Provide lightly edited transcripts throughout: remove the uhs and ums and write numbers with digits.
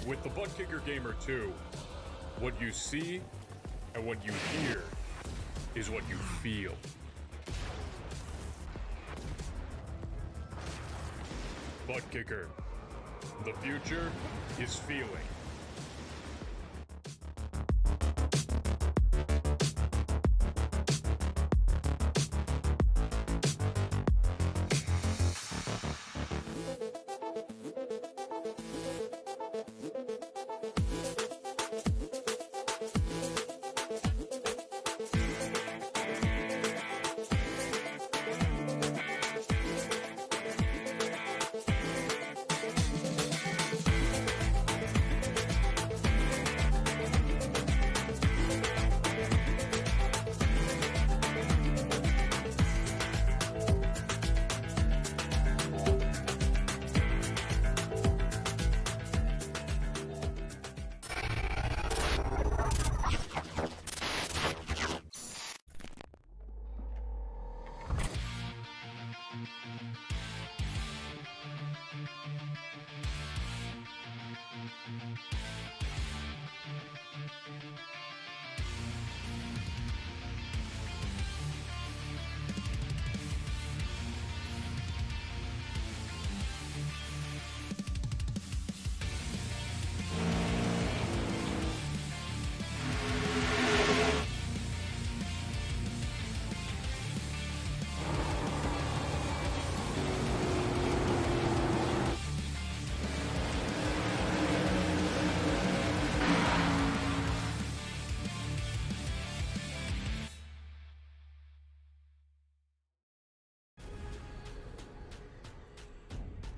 With the Butt Kicker Gamer 2, what you see and what you hear is what you feel. Butt Kicker. The future is feeling.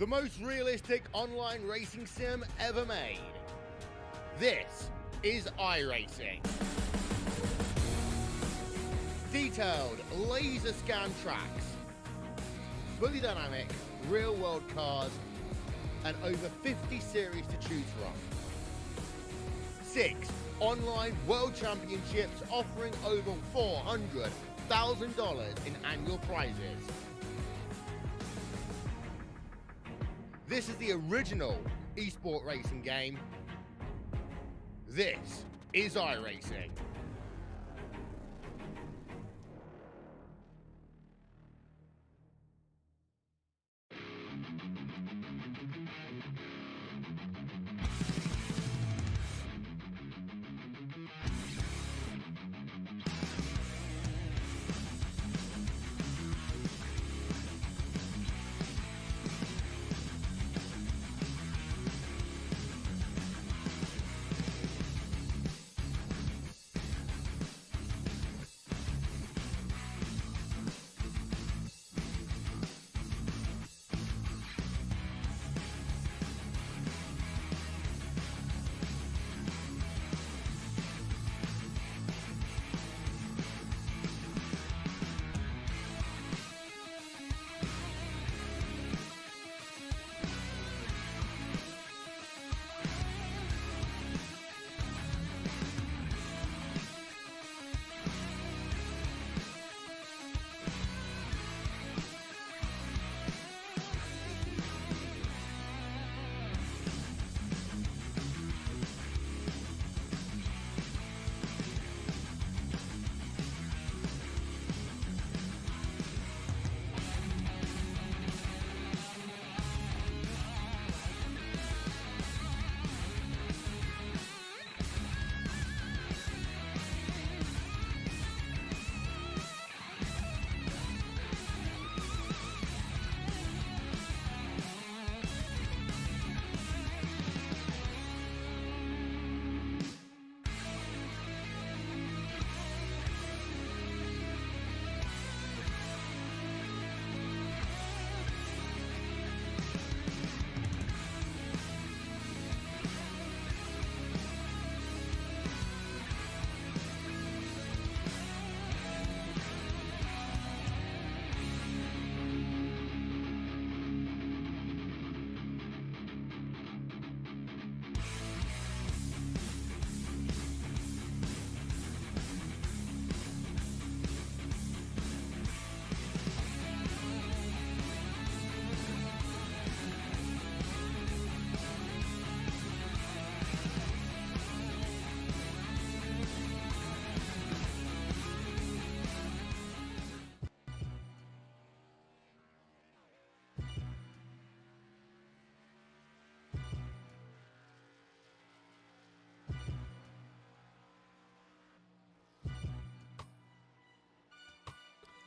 The most realistic online racing sim ever made. This is iRacing. Detailed laser scan tracks, fully dynamic real world cars, and over 50 series to choose from. 6 online world championships offering over $400,000 in annual prizes. This is the original esport racing game. This is iRacing.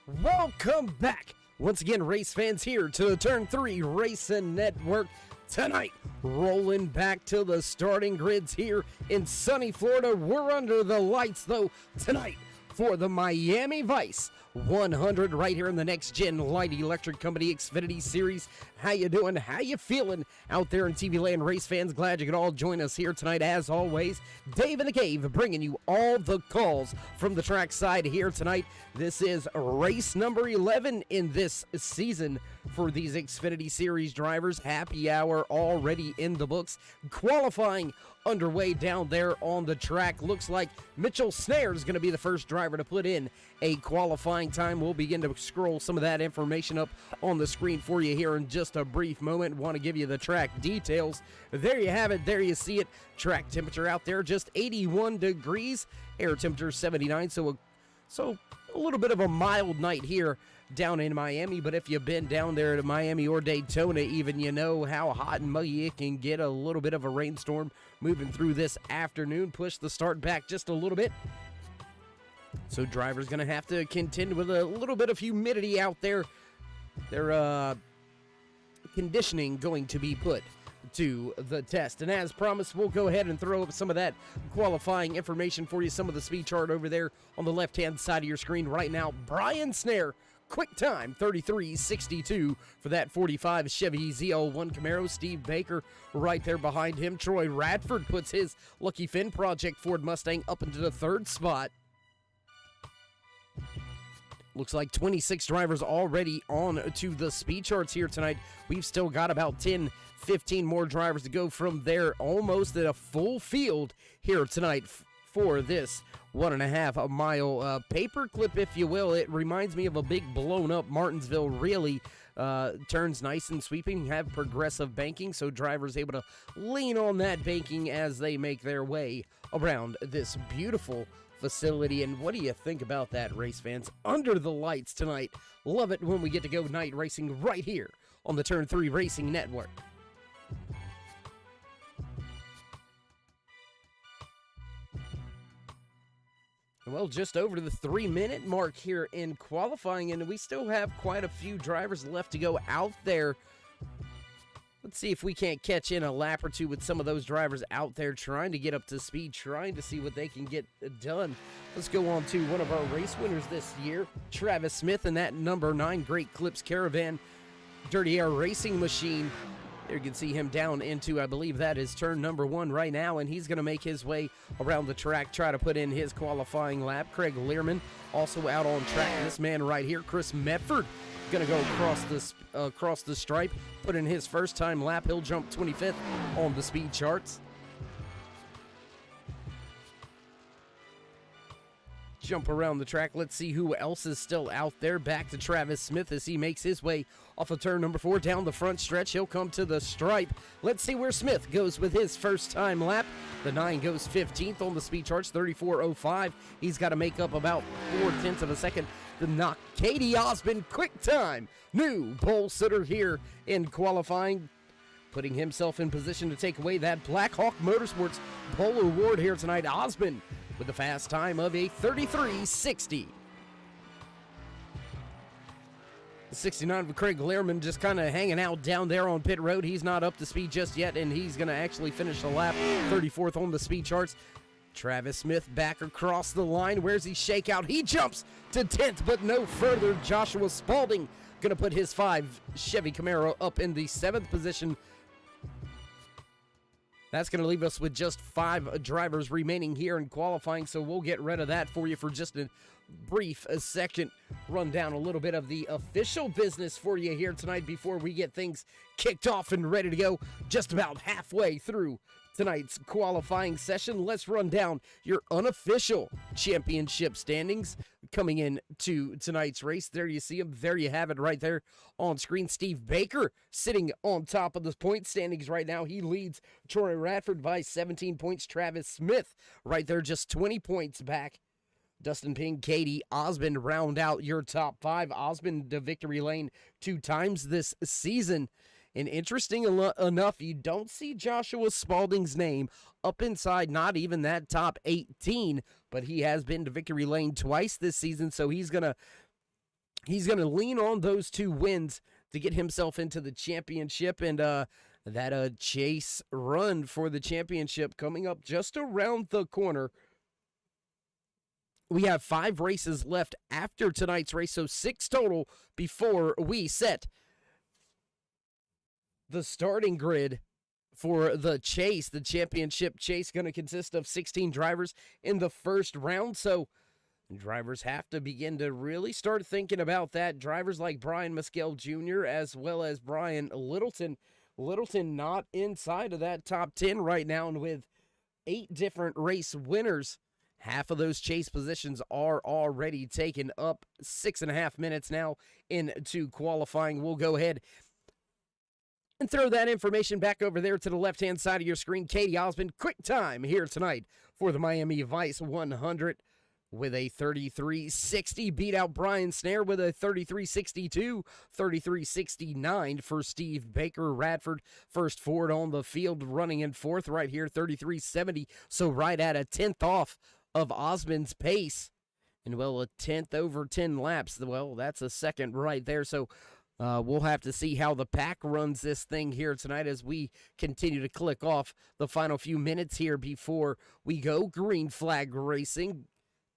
Welcome back. Once again, race fans, here to the Turn 3 Racing Network. Tonight, rolling back to the starting grids here in sunny Florida. We're under the lights, though, tonight for the Miami Vice 100 right here in the next-gen light electric company Xfinity Series. How you doing? How you feeling out there in TV land, race fans? Glad you could all join us here tonight. As always, Dave in the Cave bringing you all the calls from the track side here tonight. This is race number 11 in this season for these Xfinity Series drivers. Happy hour already in the books. Qualifying underway down there on the track. Looks like Mitchell Snare is going to be the first driver to put in a qualifying time. We'll begin to scroll some of that information up on the screen for you here in just a brief moment. Want to give you the track details. There you have it. There you see it. Track temperature out there just 81 degrees. Air temperature 79. So a little bit of a mild night here down in Miami, but if you've been down there to Miami or Daytona even, you know how hot and muggy it can get. A little bit of a rainstorm moving through this afternoon. Push the start back just a little bit. So drivers going to have to contend with a little bit of humidity out there. Their conditioning going to be put to the test. And as promised, we'll go ahead and throw up some of that qualifying information for you. Some of the speed chart over there on the left-hand side of your screen right now. Brian Snare, quick time, 33.62 for that 45 Chevy ZL1 Camaro. Steve Baker right there behind him. Troy Radford puts his Lucky Finn Project Ford Mustang up into the third spot. Looks like 26 drivers already on to the speed charts here tonight. We've still got about 10, 15 more drivers to go from there. Almost at a full field here tonight for this 1.5 mile paperclip, if you will. It reminds me of a big blown up Martinsville. Really turns nice and sweeping, have progressive banking, so drivers able to lean on that banking as they make their way around this beautiful facility. And what do you think about that, race fans? Under the lights tonight. Love it when we get to go night racing right here on the Turn 3 Racing Network. Well, just over the 3-minute mark here in qualifying, and we still have quite a few drivers left to go out there. Let's see if we can't catch in a lap or two with some of those drivers out there trying to get up to speed, trying to see what they can get done. Let's go on to one of our race winners this year, Travis Smith, and that number 9 Great Clips Caravan Dirty Air Racing Machine. There you can see him down into, I believe that is turn number 1 right now, and he's going to make his way around the track, try to put in his qualifying lap. Craig Learman also out on track. This man right here, Chris Medford, going to go across the stripe, put in his first time lap. He'll jump 25th on the speed charts. Jump around the track. Let's see who else is still out there. Back to Travis Smith as he makes his way off of turn number 4 down the front stretch. He'll come to the stripe. Let's see where Smith goes with his first time lap. The 9 goes 15th on the speed charts, 34.05. He's got to make up about 0.4 of a second to knock Katie Osmond. Quick time. New pole sitter here in qualifying, putting himself in position to take away that Black Hawk Motorsports pole award here tonight. Osmond with the fast time of a 33.60. 69 for Craig Learman, just kind of hanging out down there on pit road. He's not up to speed just yet, and he's going to actually finish the lap 34th on the speed charts. Travis Smith back across the line. Where's he shake out? He jumps to 10th, but no further. Joshua Spalding going to put his 5 Chevy Camaro up in the 7th position. That's going to leave us with just 5 drivers remaining here in qualifying, so we'll get rid of that for you for just a brief second. Run down a little bit of the official business for you here tonight before we get things kicked off and ready to go. Just about halfway through tonight's qualifying session, let's run down your unofficial championship standings coming in to tonight's race. There you see them. There you have it right there on screen. Steve Baker sitting on top of the point standings right now. He leads Troy Radford by 17 points. Travis Smith right there just 20 points back. Dustin Ping, Katie Osmond round out your top 5. Osmond to victory lane 2 times this season. And interesting enough, you don't see Joshua Spalding's name up inside not even that top 18, but he has been to victory lane twice this season, so he's going to he's going to lean on those 2 wins to get himself into the championship, and that chase run for the championship coming up just around the corner. We have 5 races left after tonight's race, so 6 total before we set the starting grid for the chase. The championship chase going to consist of 16 drivers in the first round, so drivers have to begin to really start thinking about that. Drivers like Brian Mescal Jr. as well as Brian Littleton. Littleton not inside of that top 10 right now, and with 8 different race winners, half of those chase positions are already taken up. 6.5 minutes now into qualifying. We'll go ahead and throw that information back over there to the left-hand side of your screen. Katie Osmond, quick time here tonight for the Miami Vice 100 with a 33.60. Beat out Brian Snare with a 33.62. 33.69 for Steve Baker. Radford, first Ford on the field, running in 4th right here, 33.70. So right at a 10th off of Osmond's pace. And, well, a 10th over 10 laps. Well, that's a second right there. So we'll have to see how the pack runs this thing here tonight as we continue to click off the final few minutes here before we go green flag racing.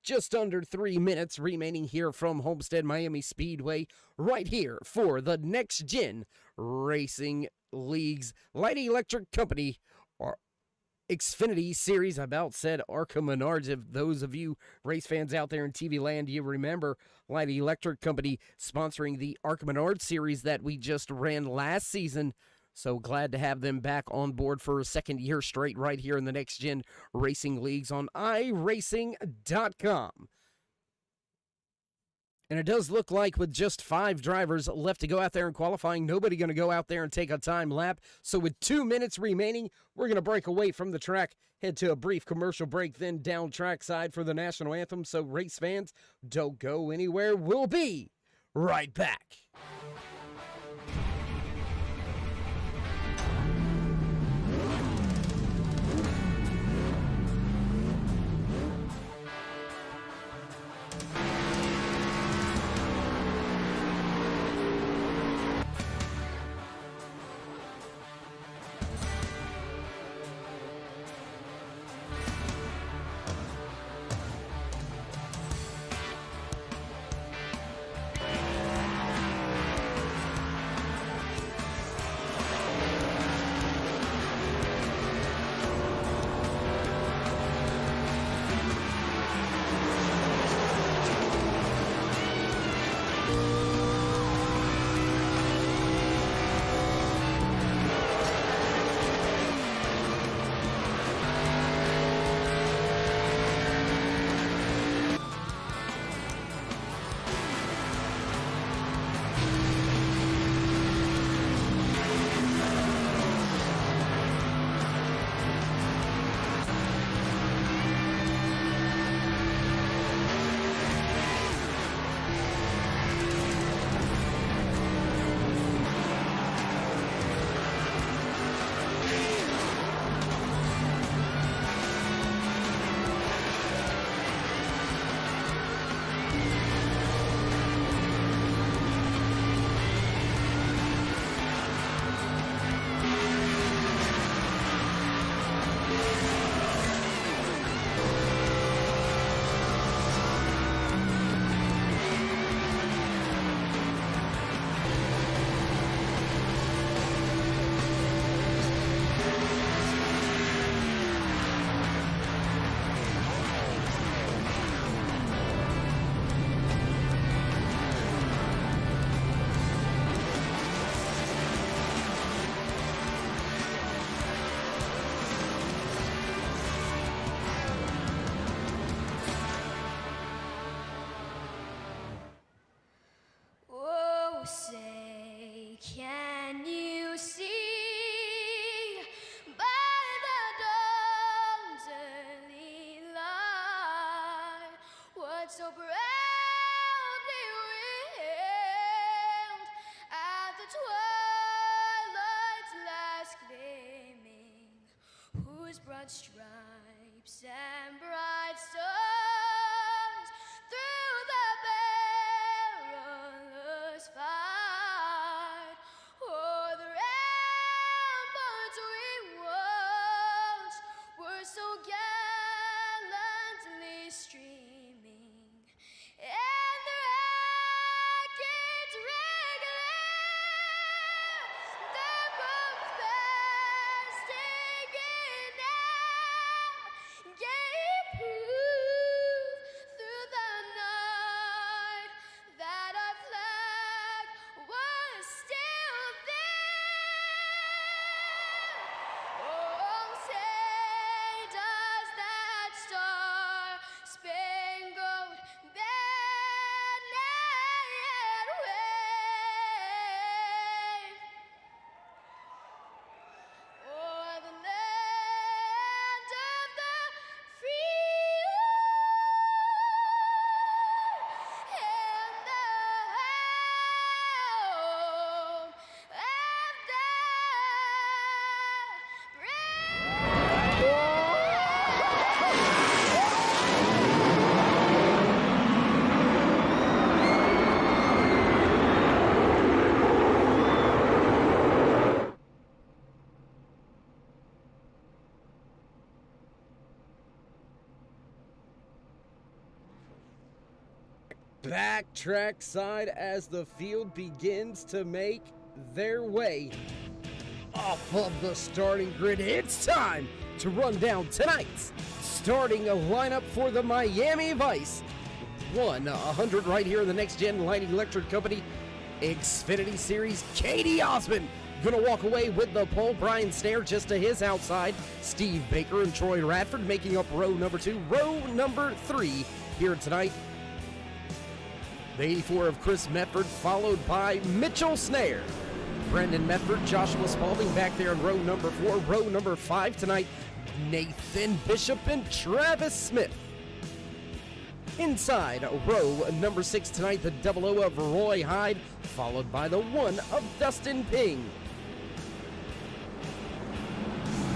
Just under 3 minutes remaining here from Homestead Miami Speedway, right here for the Next Gen Racing League's Light Electric Company, or Xfinity Series. I about said Arca Menards. If those of you race fans out there in TV land, you remember Light Electric Company sponsoring the Arca Menards series that we just ran last season. So glad to have them back on board for a second year straight right here in the Next Gen Racing Leagues on iRacing.com. And it does look like with just 5 drivers left to go out there in qualifying, nobody going to go out there and take a time lap. So with 2 minutes remaining, we're going to break away from the track, head to a brief commercial break, then down trackside for the national anthem. So race fans, don't go anywhere. We'll be right back. so proudly wailed at the twilight's last gleaming, whose broad stripes and bright stars through the perilous backtrack side as the field begins to make their way off of the starting grid. It's time to run down tonight's starting a lineup for the Miami Vice 100 right here in the Next Gen Lighting Electric Company Xfinity Series. Katie Osmond gonna walk away with the pole. Brian Snare just to his outside. Steve Baker and Troy Radford making up row number 2. Row number 3 here tonight, the 84 of Chris Medford, followed by Mitchell Snare, Brendan Medford, Joshua Spalding back there in row number 4. Row number 5 tonight, Nathan Bishop and Travis Smith. Inside row number 6 tonight, the 00 of Roy Hyde, followed by the 1 of Dustin Ping.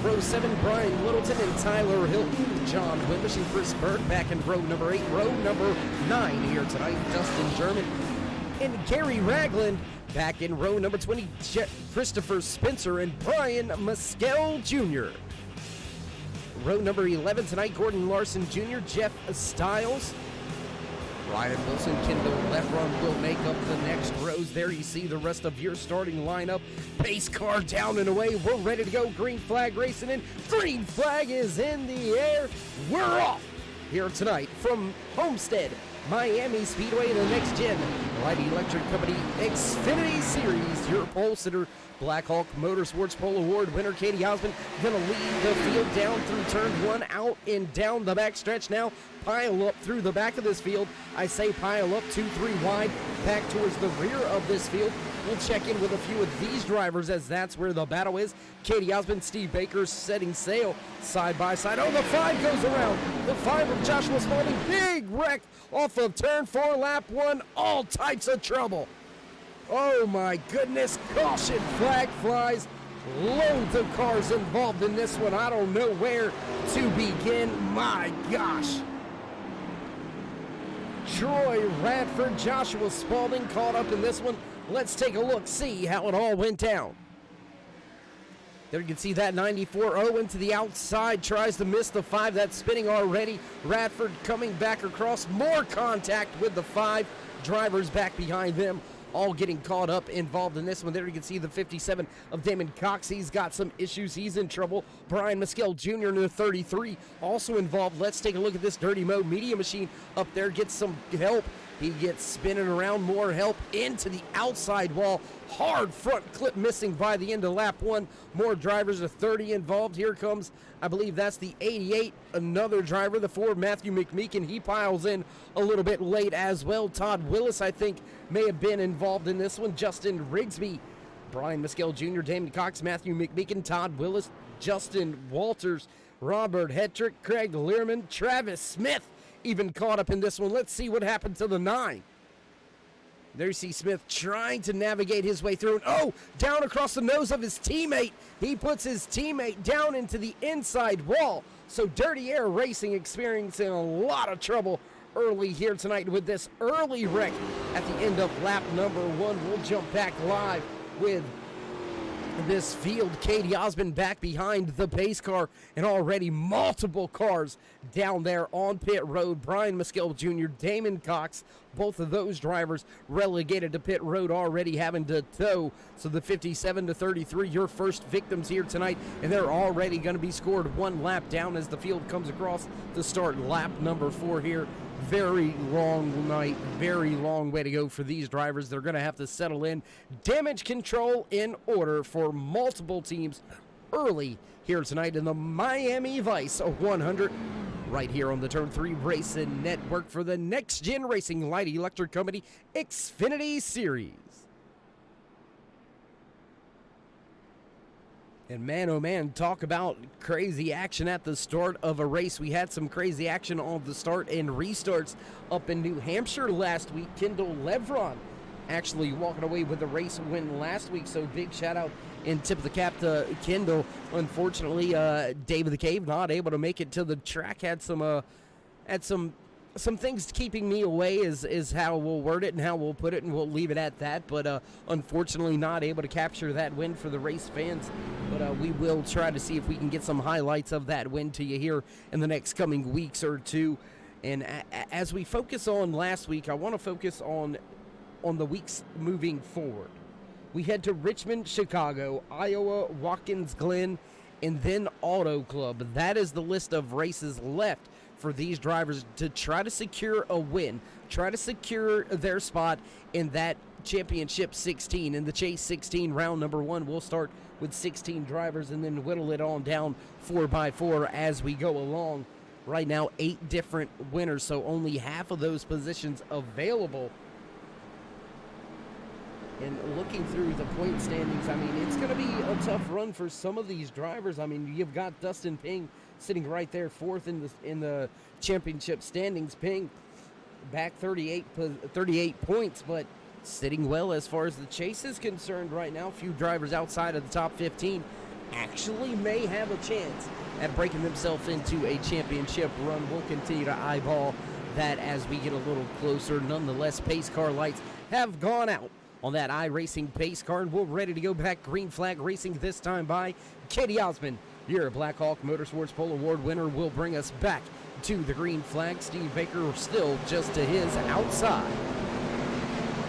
Row 7, Brian Littleton and Tyler Hilton. John Wimbish and Chris Bird back in row number 8. Row number 9 here tonight, Dustin Sherman and Gary Ragland. Back in row number 20, Christopher Spencer and Brian Mescal Jr. Row number 11 tonight, Gordon Larson Jr., Jeff Stiles. Ryan Wilson, Kendall Lefron will make up the next rows. There you see the rest of your starting lineup. Pace car down and away. We're ready to go. Green flag racing in. Green flag is in the air. We're off here tonight from Homestead, Miami Speedway in the Next Gen Lighting Electric Company Xfinity Series. Your pole sitter, Black Hawk Motorsports Pole Award winner Katie Osmond, gonna lead the field down through turn 1, out and down the back stretch now. Pile up through the back of this field. I say pile up 2-3 wide, back towards the rear of this field. We'll check in with a few of these drivers as that's where the battle is. Katie Osmond, Steve Baker setting sail side by side. Oh, the 5 goes around. The 5 of Joshua Spalding. Big wreck off of turn 4, lap 1. All types of trouble. Oh my goodness, caution flag flies. Loads of cars involved in this one. I don't know where to begin. My gosh. Troy Radford, Joshua Spalding caught up in this one. Let's take a look, see how it all went down. There you can see that 94 Owen to the outside, tries to miss the 5. That's spinning already. Radford coming back across, more contact with the 5. Drivers back behind them, all getting caught up, involved in this one. There you can see the 57 of Damon Cox. He's got some issues. He's in trouble. Brian Mescal Jr. in the 33 also involved. Let's take a look at this Dirty Mo Media Machine up there. Gets some help. He gets spinning around, more help into the outside wall. Hard front clip missing by the end of lap 1. More drivers, a 30 involved. Here comes, I believe that's the 88, another driver, the 4, Matthew McMeekin. He piles in a little bit late as well. Todd Willis, I think, may have been involved in this one. Justin Rigsby, Brian Mescal Jr., Damon Cox, Matthew McMeekin, Todd Willis, Justin Walters, Robert Hetrick, Craig Learman, Travis Smith even caught up in this one. Let's see what happened to the 9. There you see Smith trying to navigate his way through. And oh, down across the nose of his teammate. He puts his teammate down into the inside wall. So Dirty Air Racing experiencing a lot of trouble early here tonight with this early wreck at the end of lap number 1. We'll jump back live with this field. Katie Osmond back behind the pace car, and already multiple cars down there on pit road. Brian Mescal Jr., Damon Cox, both of those drivers relegated to pit road, already having to tow. So the 57 to 33, your first victims here tonight, and they're already going to be scored 1 lap down as the field comes across to start lap number 4 here. Very long night, very long way to go for these drivers. They're going to have to settle in. Damage control in order for multiple teams early here tonight in the Miami Vice 100. Right here on the Turn 3 Racing Network for the Next Gen Racing Lighting Electric Company Xfinity Series. And man, oh man, talk about crazy action at the start of a race. We had some crazy action on the start and restarts up in New Hampshire last week. Kendall Levron actually walking away with the race win last week. So big shout out and tip of the cap to Kendall. Unfortunately, Dave of the Cave not able to make it to the track. Had some things keeping me away is how we'll word it and how we'll put it, and we'll leave it at that. But unfortunately not able to capture that win for the race fans. But we will try to see if we can get some highlights of that win to you here in the next coming weeks or two. And as we focus on last week, I want to focus on the weeks moving forward. We head to Richmond, Chicago, Iowa, Watkins Glen, and then Auto Club. That is the list of races left for these drivers to try to secure a win, try to secure their spot in that championship 16. In the Chase 16, round number 1, we'll start with 16 drivers and then whittle it on down 4x4 as we go along. Right now, 8 different winners, so only half of those positions available. And looking through the point standings, I mean, it's going to be a tough run for some of these drivers. I mean, you've got Dustin Ping sitting right there, 4th in the championship standings. Ping back 38 points, but sitting well as far as the chase is concerned right now. A few drivers outside of the top 15 actually may have a chance at breaking themselves into a championship run. We'll continue to eyeball that as we get a little closer. Nonetheless, pace car lights have gone out on that iRacing pace car, and we're ready to go back. Green flag racing this time by Katie Osmond. Your Black Hawk Motorsports Pole Award winner will bring us back to the green flag. Steve Baker still just to his outside.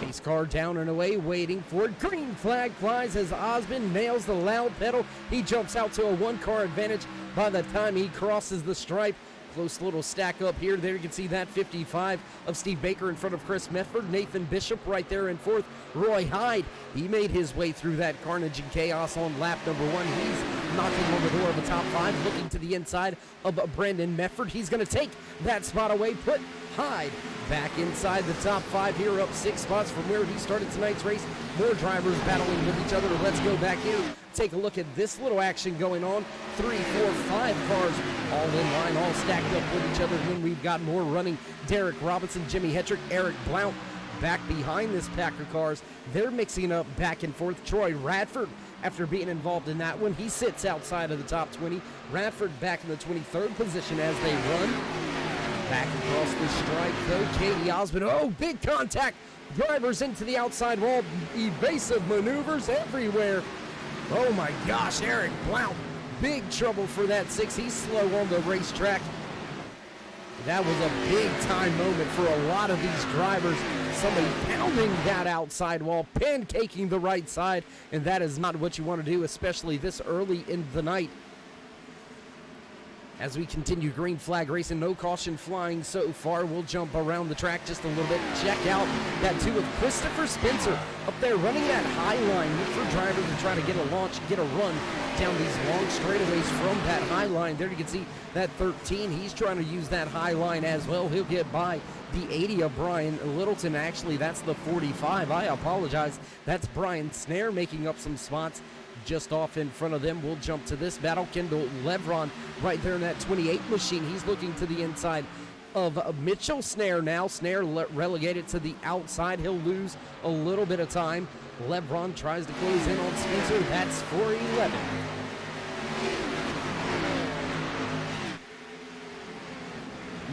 Pace car down and away, waiting for it. Green flag flies as Osmond nails the loud pedal. He jumps out to a 1-car advantage by the time he crosses the stripe. Close little stack up here. There you can see that 55 of Steve Baker in front of Chris Medford. Nathan Bishop right there in 4th. Roy Hyde, he made his way through that carnage and chaos on lap number 1. He's knocking on the door of the top 5, looking to the inside of Brandon Medford. He's going to take that spot away, put Hyde back inside the top 5 here, up 6 spots from where he started tonight's race. More drivers battling with each other. Let's go back here, take a look at this little action going on. 3, 4, 5 cars all in line, all stacked up with each other. And then we've got more running. Derek Robinson, Jimmy Hetrick, Eric Blount back behind this pack of cars. They're mixing up back and forth. Troy Radford, after being involved in that one, he sits outside of the top 20. Radford back in the 23rd position as they run. Back across the stripe, though, Katie Osmond. Oh, big contact. Drivers into the outside wall. Evasive maneuvers everywhere. Oh, my gosh, Eric Blount. Big trouble for that 6. He's slow on the racetrack. That was a big-time moment for a lot of these drivers. Somebody pounding that outside wall, pancaking the right side, and that is not what you want to do, especially this early in the night. As we continue green flag racing, no caution flying so far. We'll jump around the track just a little bit. Check out that 2 of Christopher Spencer up there running that high line. Look for drivers to try to get a launch, get a run down these long straightaways from that high line. There you can see that 13. He's trying to use that high line as well. He'll get by the 80 of Brian Littleton. Actually, that's the 45. I apologize. That's Brian Snare making up some spots just off in front of them. We'll jump to this battle. Kendall Levron right there in that 28 machine. He's looking to the inside of Mitchell Snare now. Snare relegated to the outside. He'll lose a little bit of time. Levron tries to close in on Spencer. That's 4-11.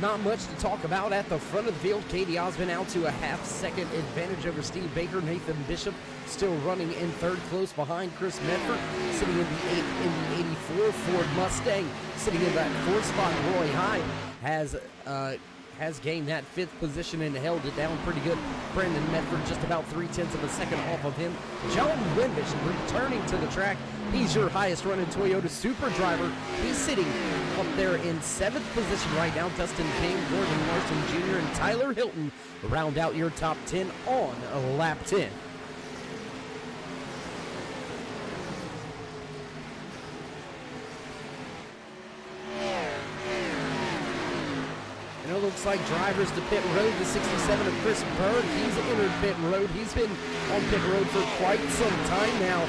Not much to talk about at the front of the field. Katie Osmond out to a half-second advantage over Steve Baker. Nathan Bishop still running in 3rd, close behind Chris Medford. Sitting in the 84 Ford Mustang. Sitting in that 4th spot, Roy Hyde has gained that 5th position and held it down pretty good. Brandon Medford just about 0.3 of a second off of him. John Wimbish returning to the track. He's your highest running Toyota Super driver. He's sitting up there in 7th position right now. Dustin King, Gordon Larson Jr., and Tyler Hilton round out your top 10 on lap 10. And it looks like drivers to pit road. The 67 of Chris Berg, he's entered pit road. He's been on pit road for quite some time now,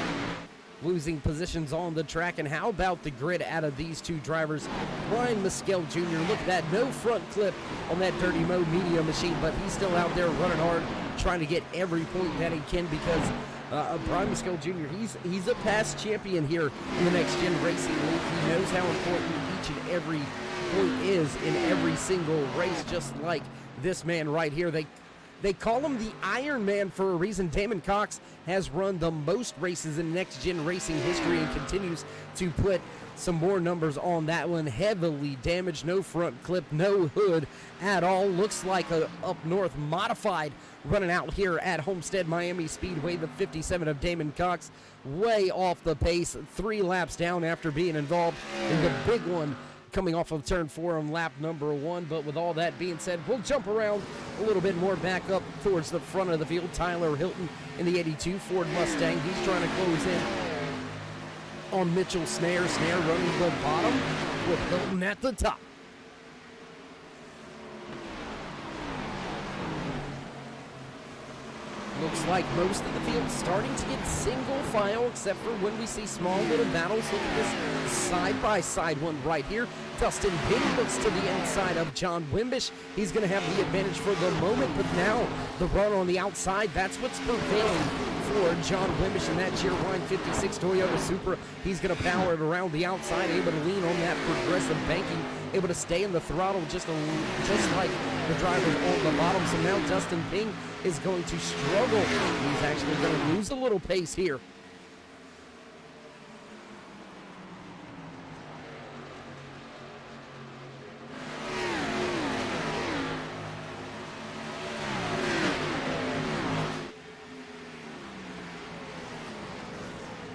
losing positions on the track. And how about the grid out of these 2 drivers? Brian Mescal Jr., look at that, no front clip on that Dirty Mo Media machine, but he's still out there running hard, trying to get every point that he can, because Brian Mescal Jr., he's a past champion here in the NEXTGEN Racing League. He knows how important each and every point is in every single race, just like this man right here. They call him the Iron Man for a reason. Damon Cox has run the most races in next-gen racing history and continues to put some more numbers on that one. Heavily damaged, no front clip, no hood at all. Looks like a up north modified running out here at Homestead Miami Speedway. The 57 of Damon Cox way off the pace, 3 laps down after being involved in the big one coming off of turn 4 on lap number 1. But with all that being said, we'll jump around a little bit more back up towards the front of the field. Tyler Hilton in the 82 Ford Mustang. He's trying to close in on Mitchell Snare. Snare running the bottom with Hilton at the top. Looks like most of the field starting to get single file, except for when we see small little battles. Look at this side-by-side one right here. Dustin Ping looks to the inside of John Wimbish. He's going to have the advantage for the moment, but now the run on the outside, that's what's prevailing for John Wimbish in that Cheerwine 56 Toyota Supra. He's going to power it around the outside, able to lean on that progressive banking, able to stay in the throttle just like the drivers on the bottom. So now Dustin Ping is going to struggle. He's actually going to lose a little pace here.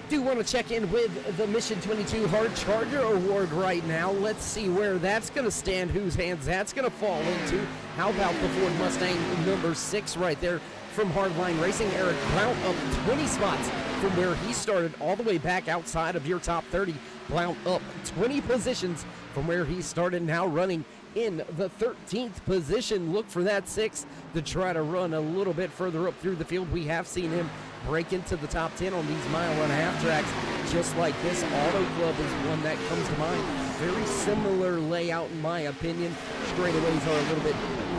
Do want to check in with the Mission 22 Hard Charger Award right now. Let's see where that's going to stand, whose hands that's going to fall into. How about the Ford Mustang number 6 right there from Hardline Racing? Eric Blount up 20 spots from where he started all the way back outside of your top 30. Blount up 20 positions from where he started, now running in the 13th position. Look for that 6 to try to run a little bit further up through the field. We have seen him break into the top 10 on these mile-and-a-half tracks just like this. Auto Club is one that comes to mind. Very similar layout in my opinion. Straightaways are a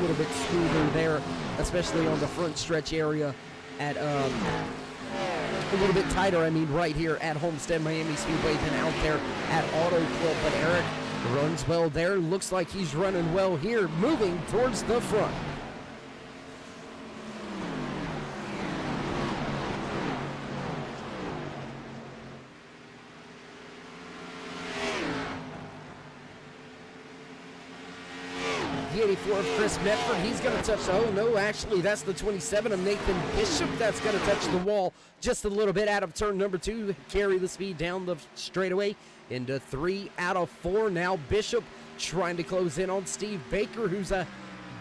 little bit smoother there, especially on the front stretch area at a little bit tighter, I mean, right here at Homestead Miami Speedway than out there at Auto Club. But Eric runs well there. Looks like he's running well here, moving towards the front. The 84 of Chris Medford, he's going to touch, oh no, actually that's the 27 of Nathan Bishop that's going to touch the wall just a little bit out of turn number 2, carry the speed down the straightaway into 3 out of 4. Now Bishop trying to close in on Steve Baker, who's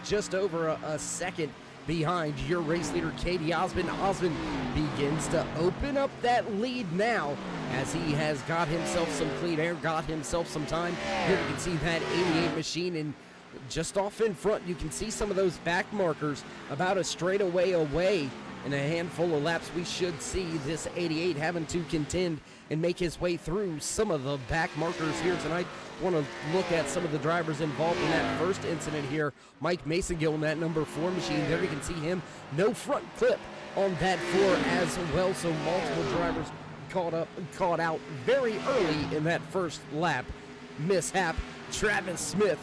just over a second behind your race leader, Katie Osmond. Osmond begins to open up that lead now as he has got himself some clean air, got himself some time. Here you can see that 88 machine, and just off in front, you can see some of those back markers about a straightaway away. In a handful of laps, we should see this 88 having to contend and make his way through some of the back markers here tonight. Want to look at some of the drivers involved in that first incident here. Mike Mason-Gill in that number 4 machine. There you can see him. No front clip on that 4 as well. So multiple drivers caught out very early in that first lap mishap. Travis Smith,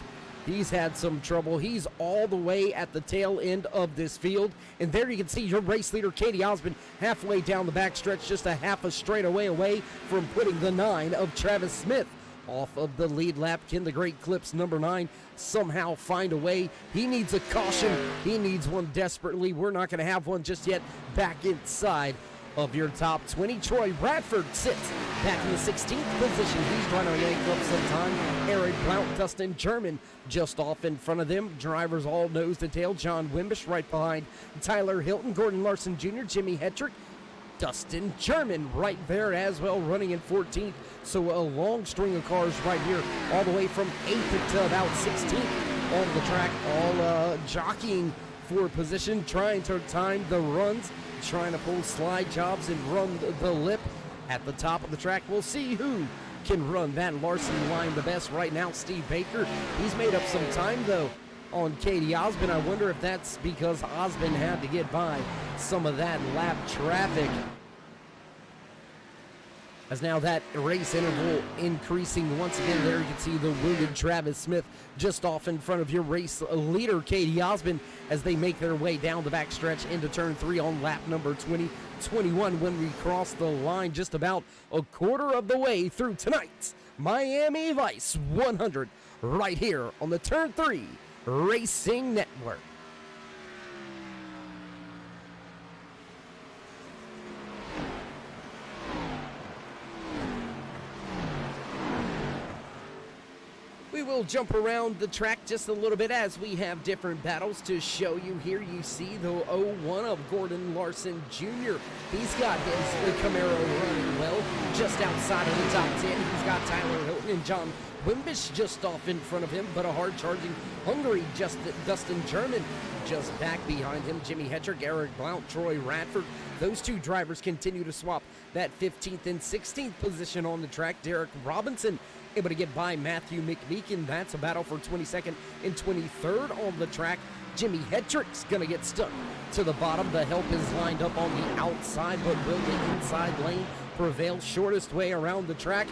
he's had some trouble. He's all the way at the tail end of this field. And there you can see your race leader, Katie Osmond, halfway down the backstretch, just a half a straightaway away from putting the 9 of Travis Smith off of the lead lap. Can the Great Clips number 9 somehow find a way? He needs a caution. He needs one desperately. We're not going to have one just yet. Back inside of your top 20. Troy Radford sits back in the 16th position. He's trying to yank up some time. Eric Blount, Dustin German just off in front of them. Drivers all nose to tail. John Wimbish right behind Tyler Hilton, Gordon Larson Jr., Jimmy Hetrick, Dustin German right there as well, running in 14th. So a long string of cars right here, all the way from 8th to about 16th on the track, all jockeying for position, trying to time the runs, trying to pull slide jobs and run the lip at the top of the track. We'll see who can run that Larson line the best right now. Steve Baker, he's made up some time though on Katie Osmond. I wonder if that's because Osmond had to get by some of that lap traffic. As now that race interval increasing once again there, you can see the wounded Travis Smith just off in front of your race leader, Katie Osmond, as they make their way down the backstretch into turn 3 on lap number 2021 when we cross the line just about a quarter of the way through tonight's Miami Vice 100 right here on the Turn 3 Racing Network. We will jump around the track just a little bit as we have different battles to show you here. You see the 01 of Gordon Larson Jr. He's got his Camaro running well just outside of the top 10. He's got Tyler Hilton and John Wimbish just off in front of him, but a hard-charging Hungary Dustin German just back behind him. Jimmy Hetrick, Eric Blount, Troy Radford. Those two drivers continue to swap that 15th and 16th position on the track. Derek Robinson able to get by Matthew McMeekin. That's a battle for 22nd and 23rd on the track. Jimmy Hetrick's going to get stuck to the bottom. The help is lined up on the outside, but will the inside lane prevail? Shortest way around the track,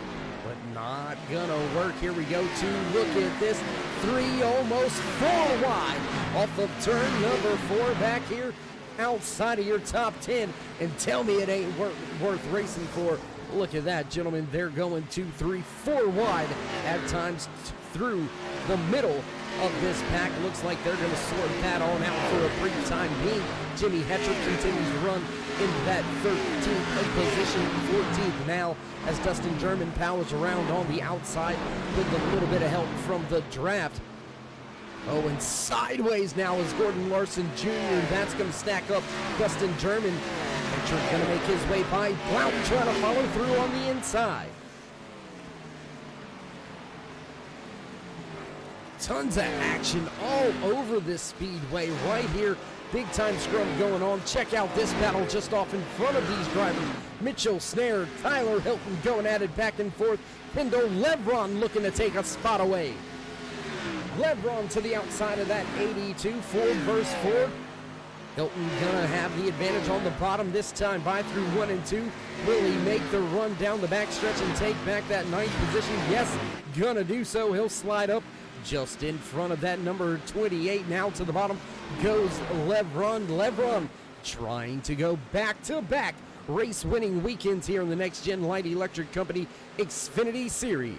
but not going to work. Here we go to look at this. 3, almost 4 wide off of turn number 4 back here outside of your top 10. And tell me it ain't worth racing for. Look at that, gentlemen. They're going 2, 3, 4 wide at times through the middle of this pack. Looks like they're going to sort that on out for a brief time being. Jimmy Hetrick continues to run into that 13th position, 14th now, as Dustin German powers around on the outside with a little bit of help from the draft. Oh, and sideways now is Gordon Larson Jr. That's going to stack up Dustin German. Hetrick going to make his way by. Blount trying to follow through on the inside. Tons of action all over this speedway right here. Big time scrum going on. Check out this battle just off in front of these drivers. Mitchell Snare, Tyler Hilton going at it back and forth. Kendall Lebron looking to take a spot away. Lebron to the outside of that 82, Ford versus Ford. Hilton gonna have the advantage on the bottom this time by through 1 and 2. Will he make the run down the backstretch and take back that 9th position? Yes, gonna do so. He'll slide up just in front of that number 28. Now to the bottom goes Lebron. Lebron trying to go back-to-back race-winning weekends here in the Next Gen Light Electric Company Xfinity Series.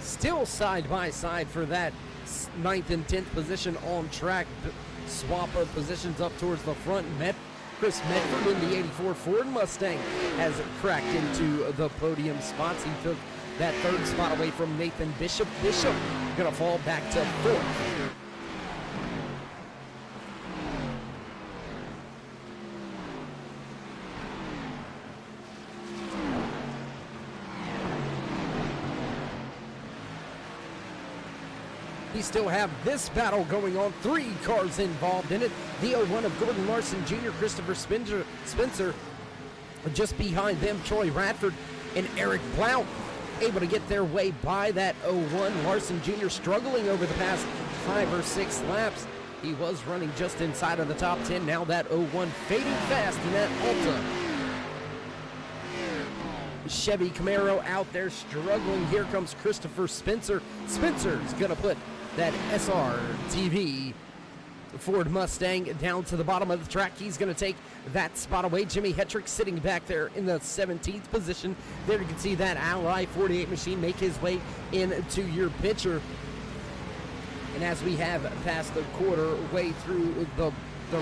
Still side by side for that 9th and 10th position on track. Swap of positions up towards the front. Chris Medford in the 84 Ford Mustang has cracked into the podium spots. He took that 3rd spot away from Nathan Bishop. Bishop gonna fall back to 4th. We still have this battle going on. 3 cars involved in it. The 01 of Gordon Larson Jr., Christopher Spencer. Just behind them, Troy Radford and Eric Blount able to get their way by that 01. Larson Jr. struggling over the past 5 or 6 laps. He was running just inside of the top 10. Now that 01 fading fast in that Alta. Chevy Camaro out there struggling. Here comes Christopher Spencer. Spencer's gonna put that SRTV Ford Mustang down to the bottom of the track. He's going to take that spot away. Jimmy Hetrick sitting back there in the 17th position. There you can see that Ally 48 machine make his way into your picture. And as we have passed the quarter way through the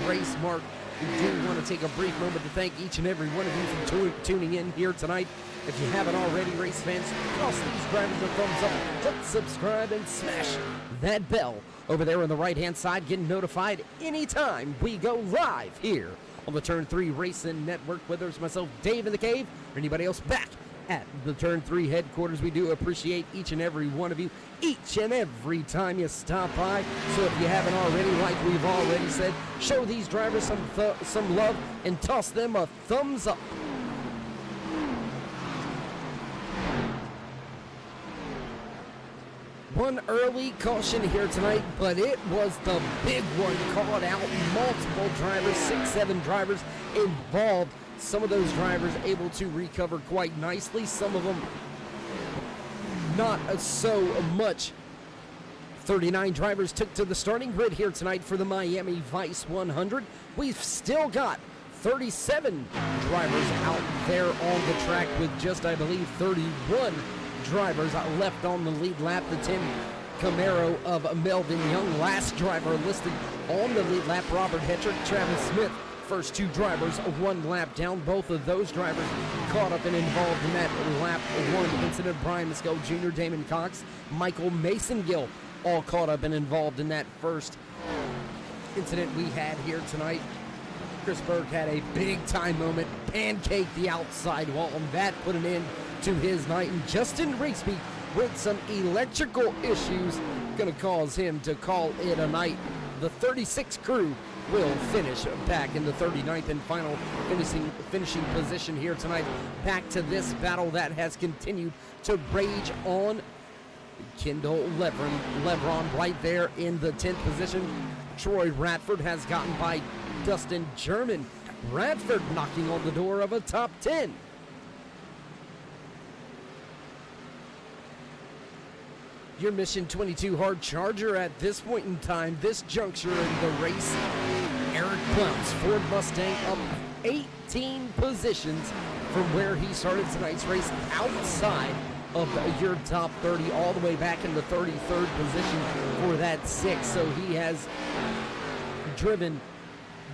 race mark, we do want to take a brief moment to thank each and every one of you for tuning in here tonight. If you haven't already, race fans, toss these drivers a thumbs up, click subscribe, and smash that bell over there on the right-hand side, getting notified anytime we go live here on the Turn 3 Racing Network, whether it's myself, Dave in the Cave, or anybody else back at the Turn 3 headquarters. We do appreciate each and every one of you, each and every time you stop by. So if you haven't already, like we've already said, show these drivers some love and toss them a thumbs up. One early caution here tonight, but it was the big one called out. Multiple drivers, 6, 7 drivers involved Some of those drivers able to recover quite nicely, some of them not so much. 39 drivers took to the starting grid here tonight for the Miami Vice 100. We've still got 37 drivers out there on the track with just, I believe, 31 drivers left on the lead lap. The 10 Camaro of Melvin Young, last driver listed on the lead lap. Robert Hetrick, Travis Smith, first two drivers, one lap down. Both of those drivers caught up and involved in that lap one incident. Brian Musco Jr., Damon Cox, Michael Mason-Gill, all caught up and involved in that first incident we had here tonight. Chris Berg had a big-time moment, pancaked the outside wall, and that put an end to his night. And Justin Rigsby, with some electrical issues, going to cause him to call it a night. The 36 crew will finish back in the 39th and final finishing position here tonight. Back to this battle that has continued to rage on. Kendall Lebron right there in the 10th position. Troy Radford has gotten by Dustin German. Radford knocking on the door of a top 10. Your Mission 22 hard charger at this point in time, this juncture in the race. Eric Blount's Ford Mustang up 18 positions from where he started tonight's race, outside of your top 30, all the way back in the 33rd position for that 6. So he has driven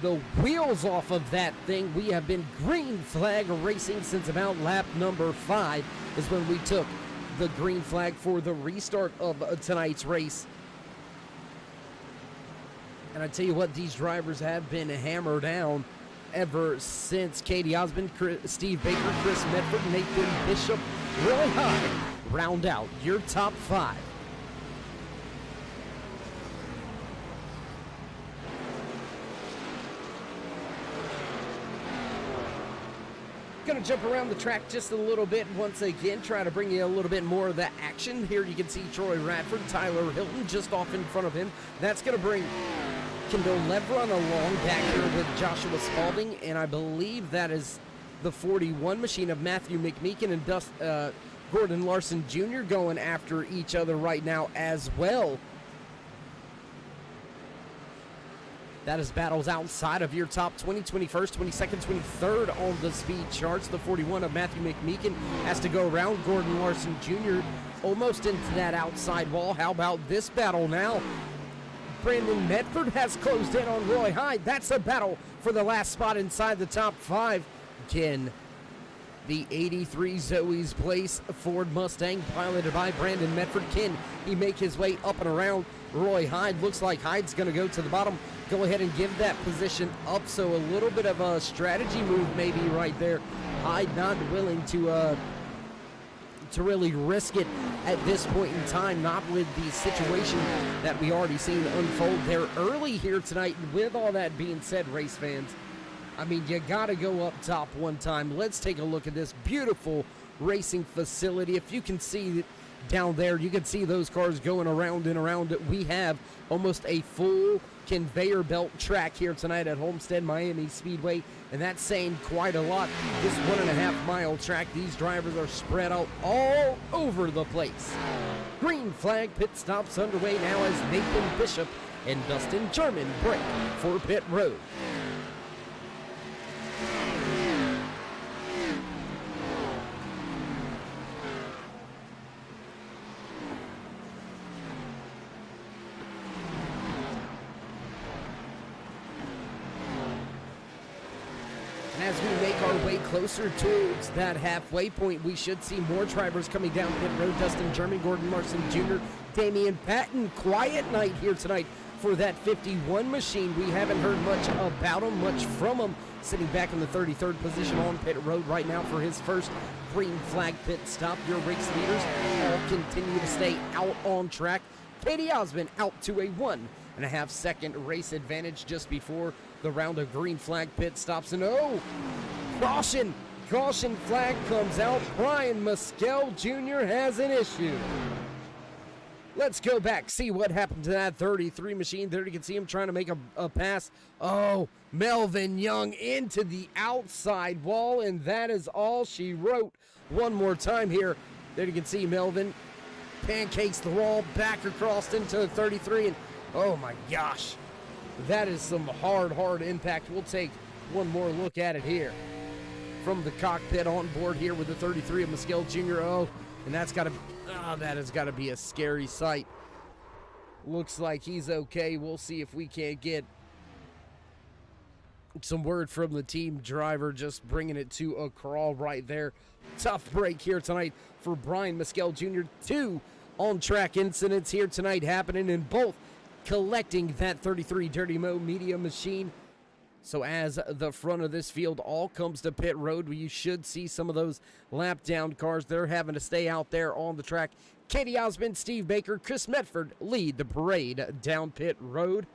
the wheels off of that thing. We have been green flag racing since about lap number 5 is when we took the green flag for the restart of tonight's race. And I tell you what, these drivers have been hammered down ever since. Katie Osmond, Steve Baker, Chris Medford, Nathan Bishop, Roy High round out your top 5. Going to jump around the track just a little bit once again, try to bring you a little bit more of the action. Here you can see Troy Radford, Tyler Hilton just off in front of him. That's going to bring Kendall Lebron along back here with Joshua Spalding, and I believe that is the 41 machine of Matthew McMeekin and Gordon Larson Jr. going after each other right now as well. That is battles outside of your top 20, 21st, 22nd, 23rd on the speed charts. The 41 of Matthew McMeekin has to go around Gordon Larson Jr. almost into that outside wall. How about this battle now? Brandon Medford has closed in on Roy Hyde. That's a battle for the last spot inside the top 5. Again, the 83 Zoe's Place Ford Mustang piloted by Brandon Medford. Can he make his way up and around Roy Hyde? Looks like Hyde's going to go to the bottom. Go ahead and give that position up. So a little bit of a strategy move maybe right there. Hyde not willing to really risk it at this point in time, not with the situation that we already seen unfold there early here tonight. With all that being said, race fans, I mean, you got to go up top one time. Let's take a look at this beautiful racing facility. If you can see down there, you can see those cars going around and around it. We have almost a full conveyor belt track here tonight at Homestead Miami Speedway, and that's saying quite a lot. This 1.5 mile track, these drivers are spread out all over the place. Green flag pit stops underway now as Nathan Bishop and Dustin German break for pit road. As we make our way closer towards that halfway point, we should see more drivers coming down pit road. Dustin German, Gordon Larson Jr., Damian Patton. Quiet night here tonight for that 51 machine. We haven't heard much about him, much from him. Sitting back in the 33rd position on pit road right now for his first green flag pit stop. Your race leaders all continue to stay out on track. Katie Osmond out to a 1.5 second race advantage just before the round of green flag pit stops. And oh, caution flag comes out. Brian Muskel Jr. has an issue. Let's go back, see what happened to that 33 machine. There you can see him trying to make a pass. Oh, Melvin Young into the outside wall, and that is all she wrote. One more time here. There you can see Melvin pancakes the wall, back across into the 33, and oh my gosh, that is some hard impact. We'll take one more look at it here from the cockpit on board here with the 33 of Mescal Jr. Oh, and that has got to be a scary sight. Looks like he's okay. We'll see if we can't get some word from the team driver, just bringing it to a crawl right there. Tough break here tonight for Brian Mescal Jr. 2 on-track incidents here tonight happening, and both collecting that 33 Dirty Mo Media machine. So as the front of this field all comes to pit road, you should see some of those lap down cars. They're having to stay out there on the track. Katie Osmond, Steve Baker, Chris Medford lead the parade down pit road.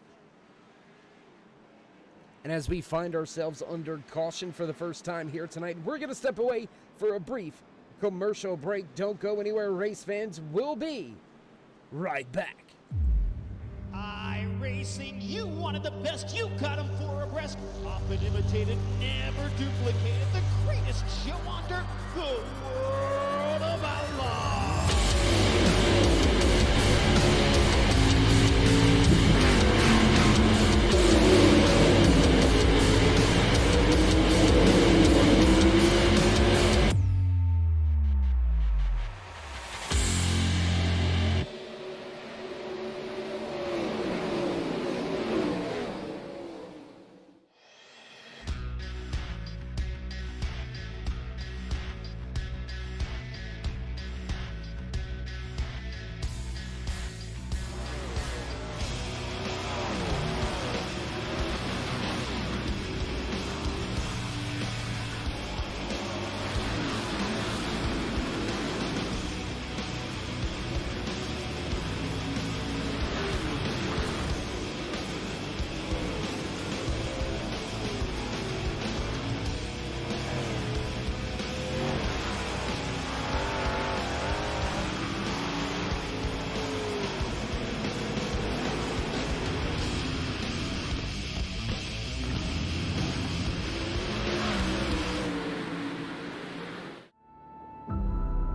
And as we find ourselves under caution for the first time here tonight, we're going to step away for a brief commercial break. Don't go anywhere, race fans. We'll be right back. iRacing, you wanted the best, you got them for a breast. Often imitated, never duplicated, the greatest show on dirt, the World of Outlaws.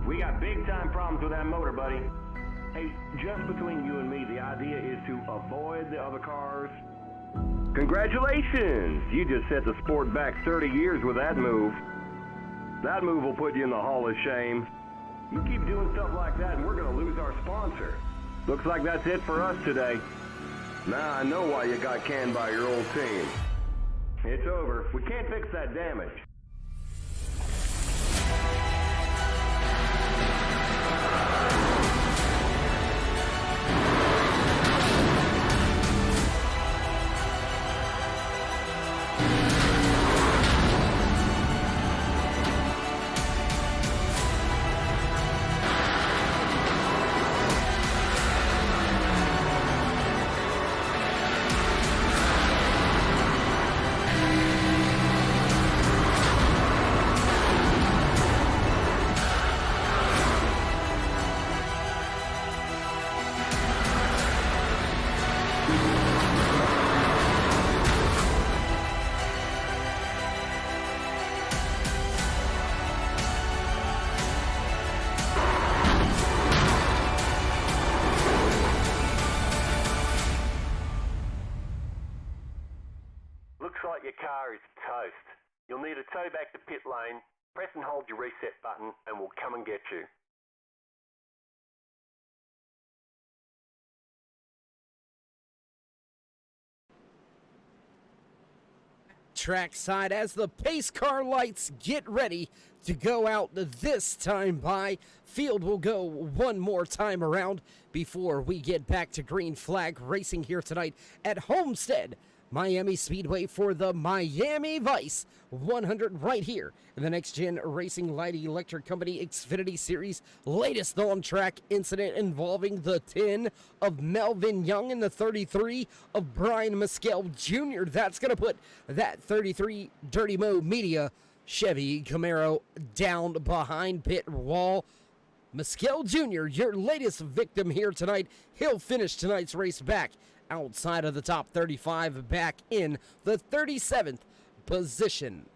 We got big time problems with that motor, buddy. Hey, just between you and me, the idea is to avoid the other cars. Congratulations! You just set the sport back 30 years with that move. That move will put you in the Hall of Shame. You keep doing stuff like that and we're gonna lose our sponsor. Looks like that's it for us today. Now I know why you got canned by your old team. It's over. We can't fix that damage. Your car is toast. You'll need a tow back to pit lane. Press and hold your reset button and we'll come and get you. Trackside as the pace car lights get ready to go out this time by. Field will go one more time around before we get back to green flag racing here tonight at Homestead Miami Speedway for the Miami Vice 100 right here in the Next Gen Racing Light Electric Company Xfinity Series. Latest on-track incident involving the 10 of Melvin Young and the 33 of Brian Mescal Jr. That's going to put that 33 Dirty Mo Media Chevy Camaro down behind pit wall. Mescal Jr., your latest victim here tonight. He'll finish tonight's race back outside of the top 35, back in the 37th position.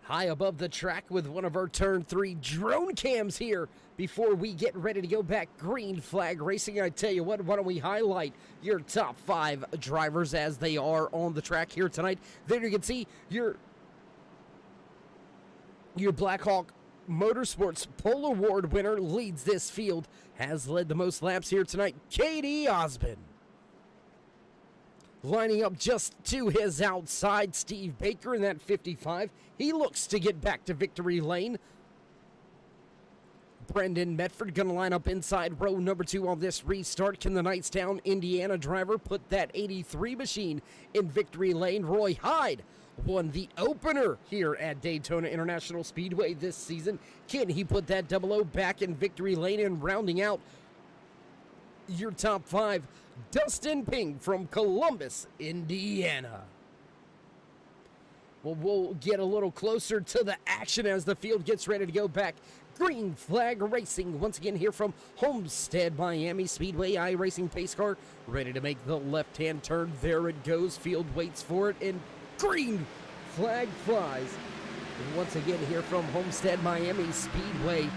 High above the track with one of our turn 3 drone cams here before we get ready to go back. Green flag racing. I tell you what, why don't we highlight your top 5 drivers as they are on the track here tonight. There you can see your Blackhawk Motorsports Pole Award winner leads this field, has led the most laps here tonight, Katie Osmond. Lining up just to his outside, Steve Baker in that 55. He looks to get back to victory lane. Brendan Medford going to line up inside row number 2 on this restart. Can the Knightstown, Indiana driver put that 83 machine in victory lane? Roy Hyde won the opener here at Daytona International Speedway this season. Can he put that 00 back in victory lane? And rounding out your top 5, Dustin Ping from Columbus, Indiana. Well, we'll get a little closer to the action as the field gets ready to go back. Green flag racing once again here from Homestead Miami Speedway. iRacing pace car ready to make the left-hand turn. There it goes. Field waits for it, and green flag flies. And once again here from Homestead Miami Speedway.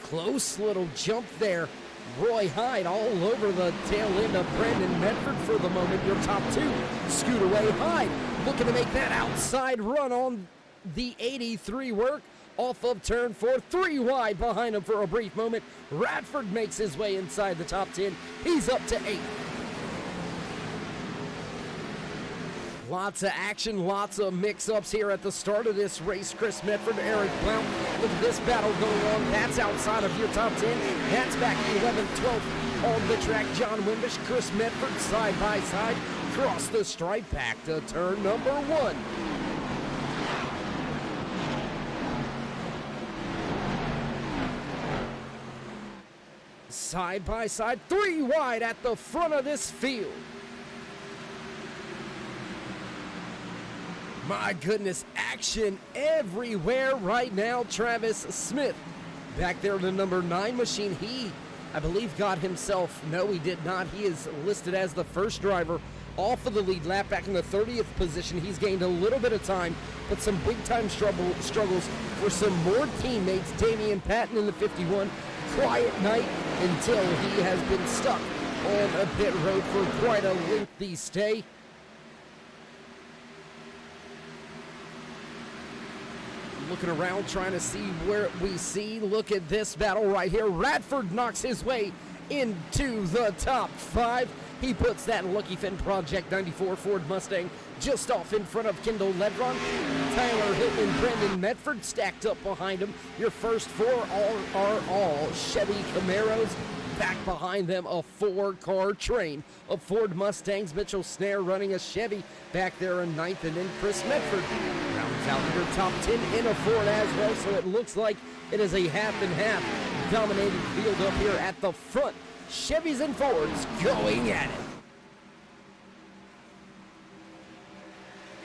Close little jump there. Roy Hyde all over the tail end of Brandon Medford for the moment. Your top 2 scoot away. Hyde looking to make that outside run on the 83 work. Off of turn 4, 3 wide behind him for a brief moment. Radford makes his way inside the top 10. He's up to 8. Lots of action, lots of mix-ups here at the start of this race. Chris Medford, Eric Blount. Look at this battle going on. That's outside of your top 10. That's back 11th, 12th on the track. John Wimbish, Chris Medford, side by side. Cross the stripe back to turn number 1. Side by side, 3 wide at the front of this field. My goodness, action everywhere right now. Travis Smith back there in the number 9 machine. He, I believe, got himself, no he did not. He is listed as the first driver off of the lead lap back in the 30th position. He's gained a little bit of time, but some big time struggles for some more teammates. Damian Patton in the 51. Quiet night until he has been stuck on a pit road for quite a lengthy stay. Looking around, trying to see where we see. Look at this battle right here. Radford knocks his way into the top 5. He puts that Lucky Finn Project 94 Ford Mustang just off in front of Kendall Ledron. Tyler Hilton and Brendan Medford stacked up behind him. Your first 4 are all Chevy Camaros. Back behind them, a 4-car train of Ford Mustangs. Mitchell Snare running a Chevy back there in 9th, and then Chris Medford rounds out your top 10 in a Ford as well. So it looks like it is a half and half dominated field up here at the front. Chevys and Fords going at it.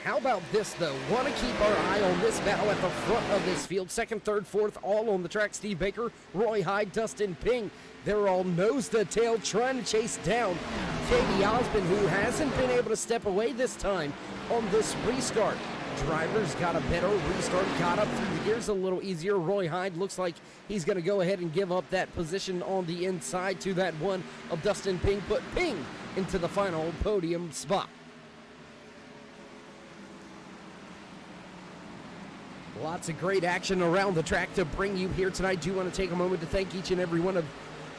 How about this, though? Want to keep our eye on this battle at the front of this field. 2nd, 3rd, 4th, all on the track. Steve Baker, Roy Hyde, Dustin Ping. They're all nose to tail trying to chase down Katie Osmond, who hasn't been able to step away this time on this restart. Drivers got a better restart, got up through the gears a little easier. Roy Hyde looks like he's going to go ahead and give up that position on the inside to that one of Dustin Ping. Put Ping into the final podium spot. Lots of great action around the track to bring you here tonight. Do want to take a moment to thank each and every one of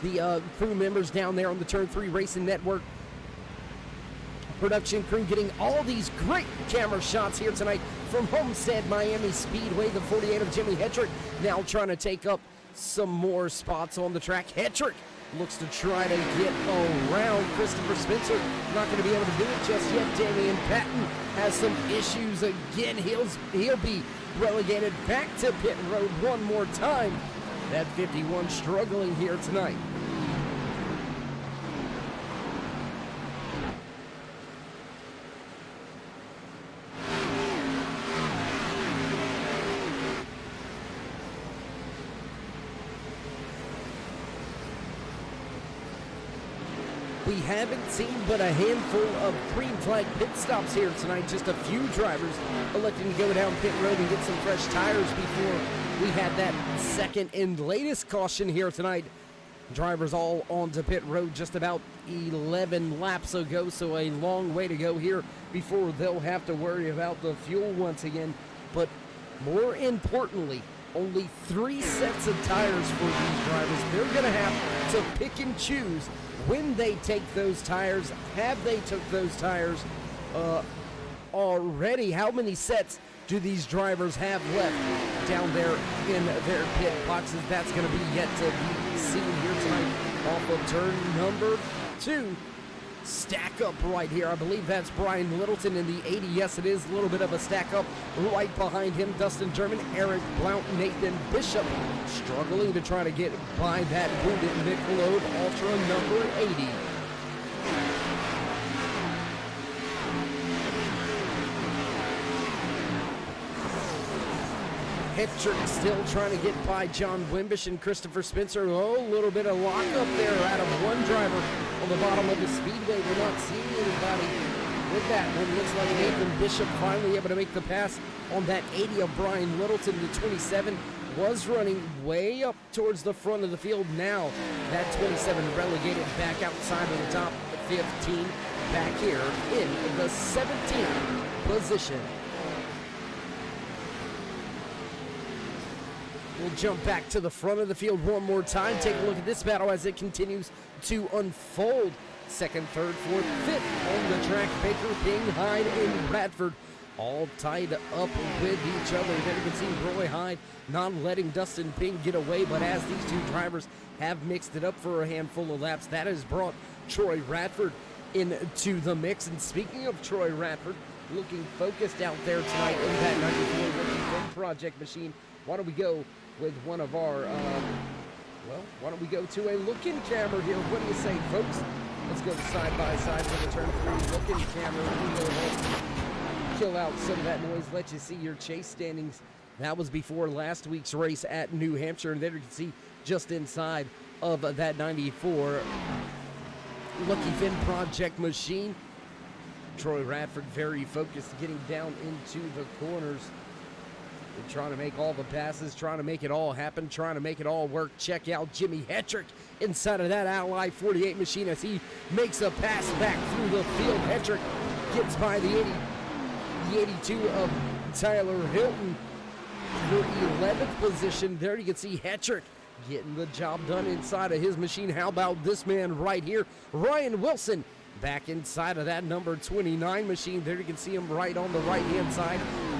the crew members down there on the Turn 3 Racing Network production crew, getting all these great camera shots here tonight from Homestead Miami Speedway. The 48 of Jimmy Hetrick now trying to take up some more spots on the track. Hetrick looks to try to get around Christopher Spencer. Not going to be able to do it just yet. Damian Patton has some issues again. He'll be relegated back to pit road one more time. That 51 struggling here tonight. we haven't seen but a handful of green flag pit stops here tonight. Just a few drivers electing to go down pit road and get some fresh tires before we had that second and latest caution here tonight. Drivers all onto pit road just about 11 laps ago, so a long way to go here before they'll have to worry about the fuel once again. But more importantly, only 3 sets of tires for these drivers. They're going to have to pick and choose when they take those tires. Have they took those tires already? How many sets do these drivers have left down there in their pit boxes? That's going to be yet to be seen here tonight off of turn number 2. Stack up right here. I believe that's Brian Littleton in the 80. Yes, it is a little bit of a stack up right behind him. Dustin German, Eric Blount, Nathan Bishop struggling to try to get by that wounded Michelob Ultra number 80. Hetrick still trying to get by John Wimbish and Christopher Spencer. Oh, a little bit of lock up there out of one driver on the bottom of the speedway. We're not seeing anybody with that one. Looks like Nathan Bishop finally able to make the pass on that 80 of Brian Littleton. The 27 was running way up towards the front of the field. Now that 27 relegated back outside of the top 15, back here in the 17th position. We'll jump back to the front of the field one more time. Take a look at this battle as it continues to unfold. Second, third, fourth, fifth on the track. Baker, Ping, Hyde, and Bradford all tied up with each other. Then you can see Roy Hyde not letting Dustin Ping get away, but as these two drivers have mixed it up for a handful of laps, that has brought Troy Radford into the mix. And speaking of Troy Radford, looking focused out there tonight in that 94 Rookie Film Project machine, why don't we go with one of our, why don't we go to a look-in camera here? What do you say, folks? Let's go side by side with the turn 3 look-in camera. We go ahead, kill out some of that noise, let you see your chase standings. That was before last week's race at New Hampshire, and there you can see just inside of that 94 Lucky Finn Project machine. Troy Radford very focused, getting down into the corners. They're trying to make all the passes, trying to make it all happen, trying to make it all work. Check out Jimmy Hetrick inside of that Ally 48 machine as he makes a pass back through the field. Hetrick gets by the 82 of Tyler Hilton for 11th position. There you can see Hetrick getting the job done inside of his machine. How about this man right here, Ryan Wilson, back inside of that number 29 machine. There you can see him right on the right-hand side.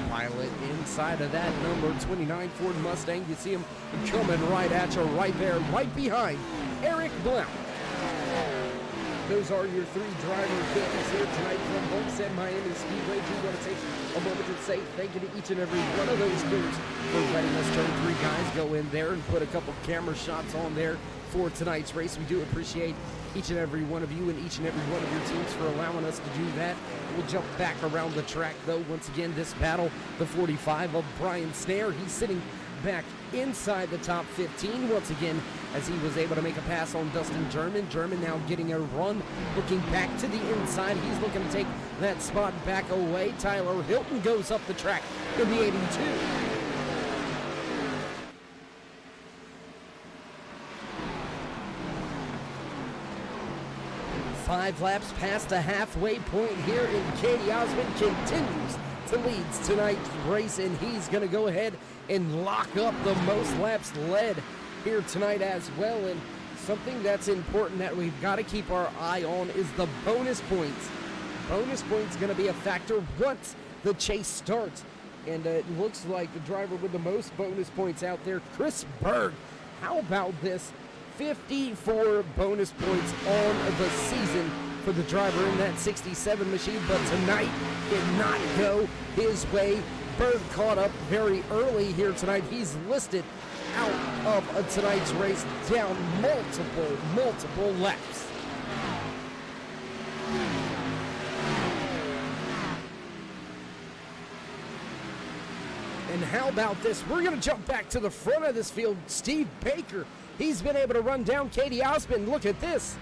Pilot inside of that number 29 Ford Mustang. You see him coming right at you, right there, right behind Eric Blount. Those are your 3 driver picks here tonight from Homestead Miami Speedway. We want to take a moment to say thank you to each and every one of those crews for letting us turn 3 guys go in there and put a couple camera shots on there for tonight's race. We do appreciate each and every one of you and each and every one of your teams for allowing us to do that. We'll jump back around the track, though. Once again, this battle, the 45 of Brian Snare. He's sitting back inside the top 15 once again as he was able to make a pass on Dustin German. German now getting a run, looking back to the inside. He's looking to take that spot back away. Tyler Hilton goes up the track in the 82. 5 laps past the halfway point here, and Katie Osmond continues to lead tonight's race, and he's going to go ahead and lock up the most laps led here tonight as well. And something that's important that we've got to keep our eye on is the bonus points. Bonus points going to be a factor once the chase starts, and it looks like the driver with the most bonus points out there, Chris Berg. How about this? 54 bonus points on the season for the driver in that 67 machine, but tonight did not go his way. Berg caught up very early here tonight. He's listed out of tonight's race down multiple laps. And how about this? We're going to jump back to the front of this field. Steve Baker, he's been able to run down Katie Osmond. Look at this.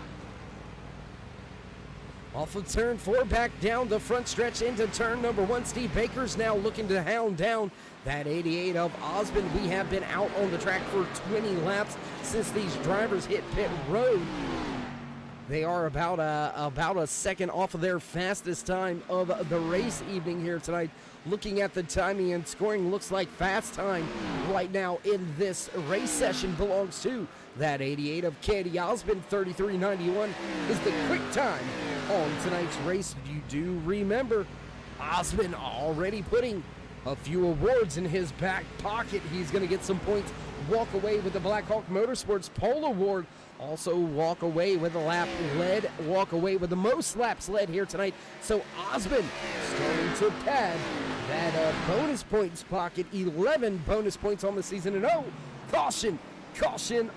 Off of turn 4, back down the front stretch into turn number 1. Steve Baker's now looking to hound down that 88 of Osmond. We have been out on the track for 20 laps since these drivers hit pit road. They are about a second off of their fastest time of the race evening here tonight. Looking at the timing and scoring, looks like fast time right now in this race session belongs to that 88 of Katie Osmond. 33.91 is the quick time on tonight's race. You do remember Osmond already putting a few awards in his back pocket. He's going to get some points, walk away with the Blackhawk Motorsports Pole Award. Also walk away with a lap led, walk away with the most laps led here tonight. So Osmond starting to pad that bonus points pocket, 11 bonus points on the season. And oh, caution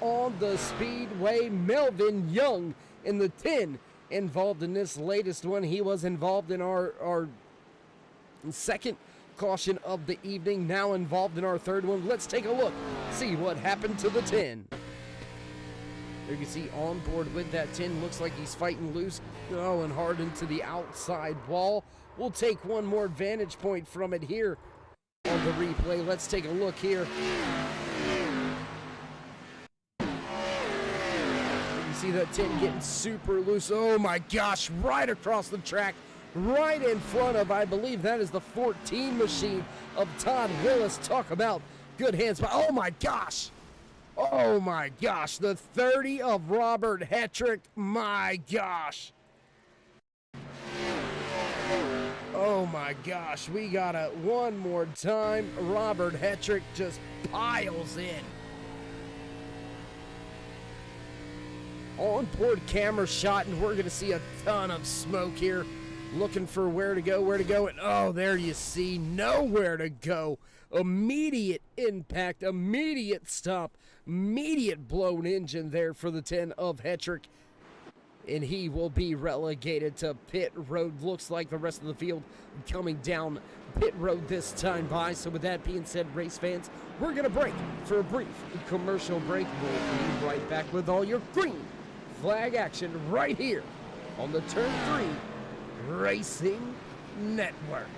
on the speedway. Melvin Young in the 10 involved in this latest one. He was involved in our second caution of the evening, now involved in our third one. Let's take a look, see what happened to the 10. You can see on board with that 10, looks like he's fighting loose, going hard into the outside wall. We'll take one more vantage point from it here on the replay. Let's take a look here. You can see that 10 getting super loose. Oh my gosh, right across the track, right in front of, I believe that is the 14 machine of Todd Willis. Talk about good hands, but oh my gosh. Oh my gosh, the 30 of Robert Hetrick, my gosh. Oh my gosh, we got it one more time. Robert Hetrick just piles in. On-board camera shot, and we're gonna see a ton of smoke here. Looking for where to go, and oh, there you see, nowhere to go. Immediate impact, immediate stop, immediate blown engine there for the 10 of Hetrick. And he will be relegated to pit road. Looks like the rest of the field coming down pit road this time by. So with that being said, race fans, we're going to break for a brief commercial break. We'll be right back with all your green flag action right here on the Turn 3 Racing Network.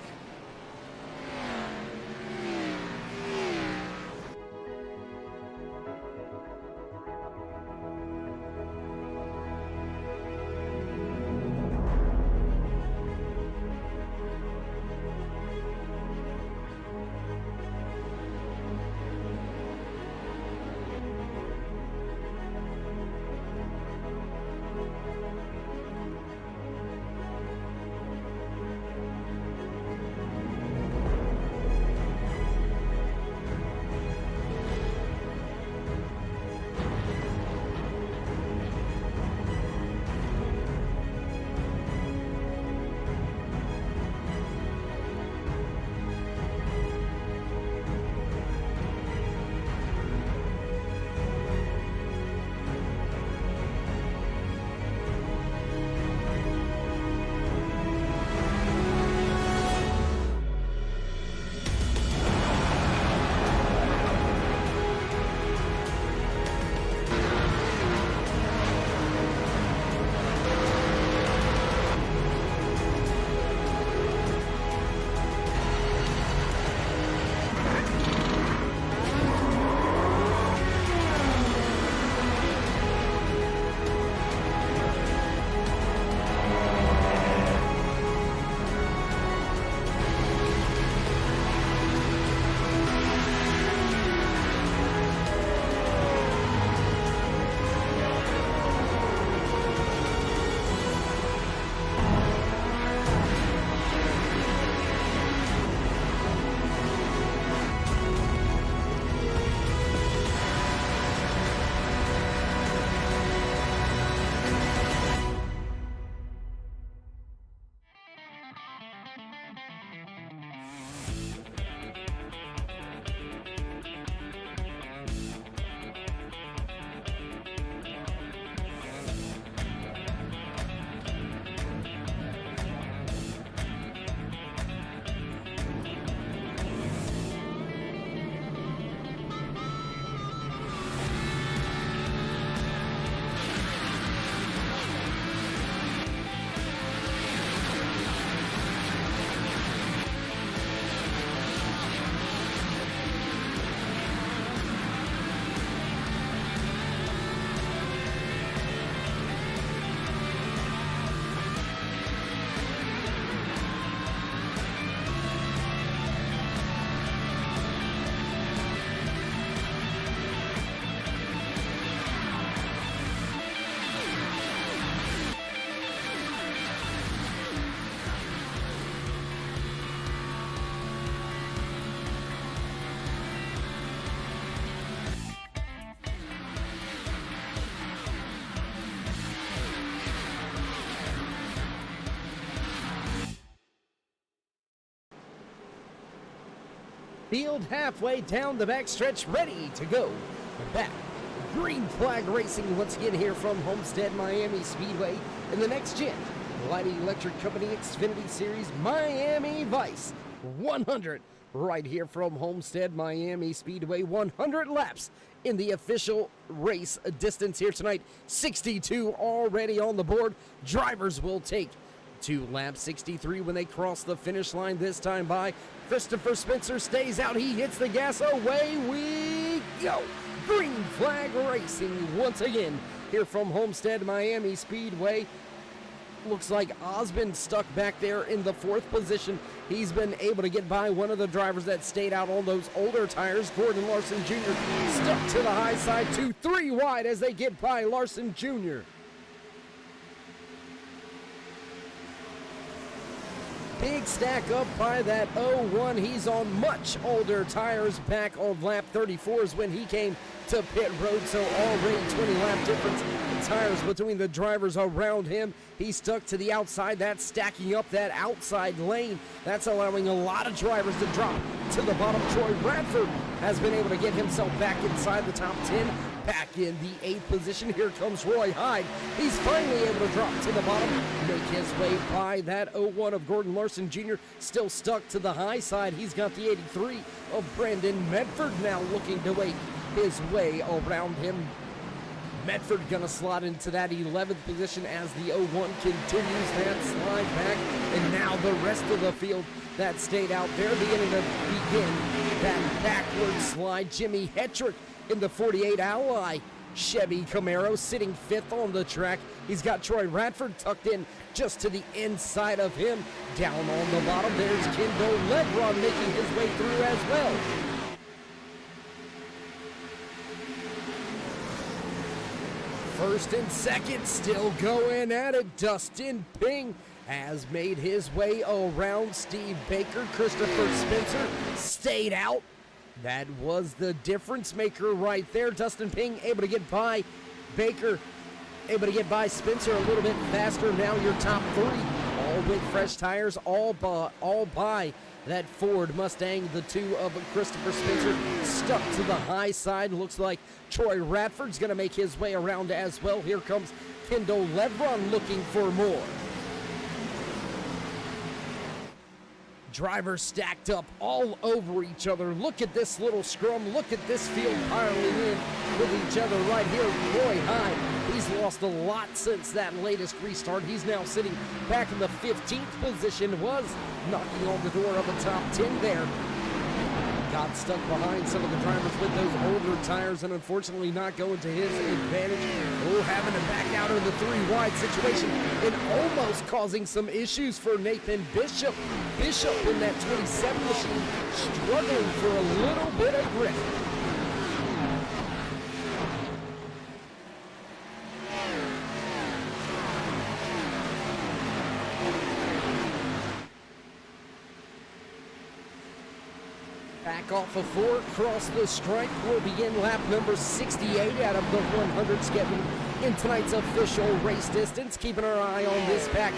field halfway down the backstretch, ready to go back. Green flag racing once again here from Homestead Miami Speedway in the Next Gen Light Electric Company Xfinity Series Miami Vice 100 right here from Homestead Miami Speedway. 100 laps in the official race distance here tonight. 62 already on the board. Drivers will take to lap 63 when they cross the finish line this time by. Christopher Spencer stays out. He hits the gas. Away we go. Green flag racing once again here from Homestead Miami Speedway. Looks like Osmond stuck back there in the 4th position. He's been able to get by one of the drivers that stayed out on those older tires. Gordon Larson Jr. stuck to the high side, 2-3 wide as they get by Larson Jr. Big stack up by that 01. He's on much older tires. Back on lap 34 is when he came to pit road, so already 20 lap difference in tires between the drivers around him. He stuck to the outside. That's stacking up that outside lane. That's allowing a lot of drivers to drop to the bottom. Troy Bradford has been able to get himself back inside the top 10. Back in the 8th position, here comes Roy Hyde. He's finally able to drop to the bottom, make his way by that 01 of Gordon Larson Jr. Still stuck to the high side. He's got the 83 of Brandon Medford now looking to make his way around him. Medford gonna slot into that 11th position as the 01 continues that slide back, and now the rest of the field that stayed out there beginning to begin that backward slide. Jimmy Hetrick in the 48 Ally Chevy Camaro sitting 5th on the track. He's got Troy Radford tucked in just to the inside of him. Down on the bottom, there's Kendall Lebron making his way through as well. First and second still going at it. Dustin Ping has made his way around Steve Baker. Christopher Spencer stayed out. That was the difference maker right there. Dustin Ping able to get by Baker, able to get by Spencer a little bit faster. Now your top 3, all with fresh tires, all by that Ford Mustang. The 2 of Christopher Spencer stuck to the high side. Looks like Troy Radford's going to make his way around as well. Here comes Kendall Lebron looking for more. Drivers stacked up all over each other. Look at this little scrum. Look at this field piling in with each other right here. Roy Hyde, he's lost a lot since that latest restart. He's now sitting back in the 15th position. Was knocking on the door of the top 10 there. Got stuck behind some of the drivers with those older tires and unfortunately not going to his advantage. Oh, having to back out of the 3 wide situation and almost causing some issues for Nathan Bishop. Bishop in that 27 machine struggling for a little bit of grip. Back off of 4, cross the stripe. We'll begin lap number 68 out of the 100 scheduled in tonight's official race distance. Keeping our eye on this back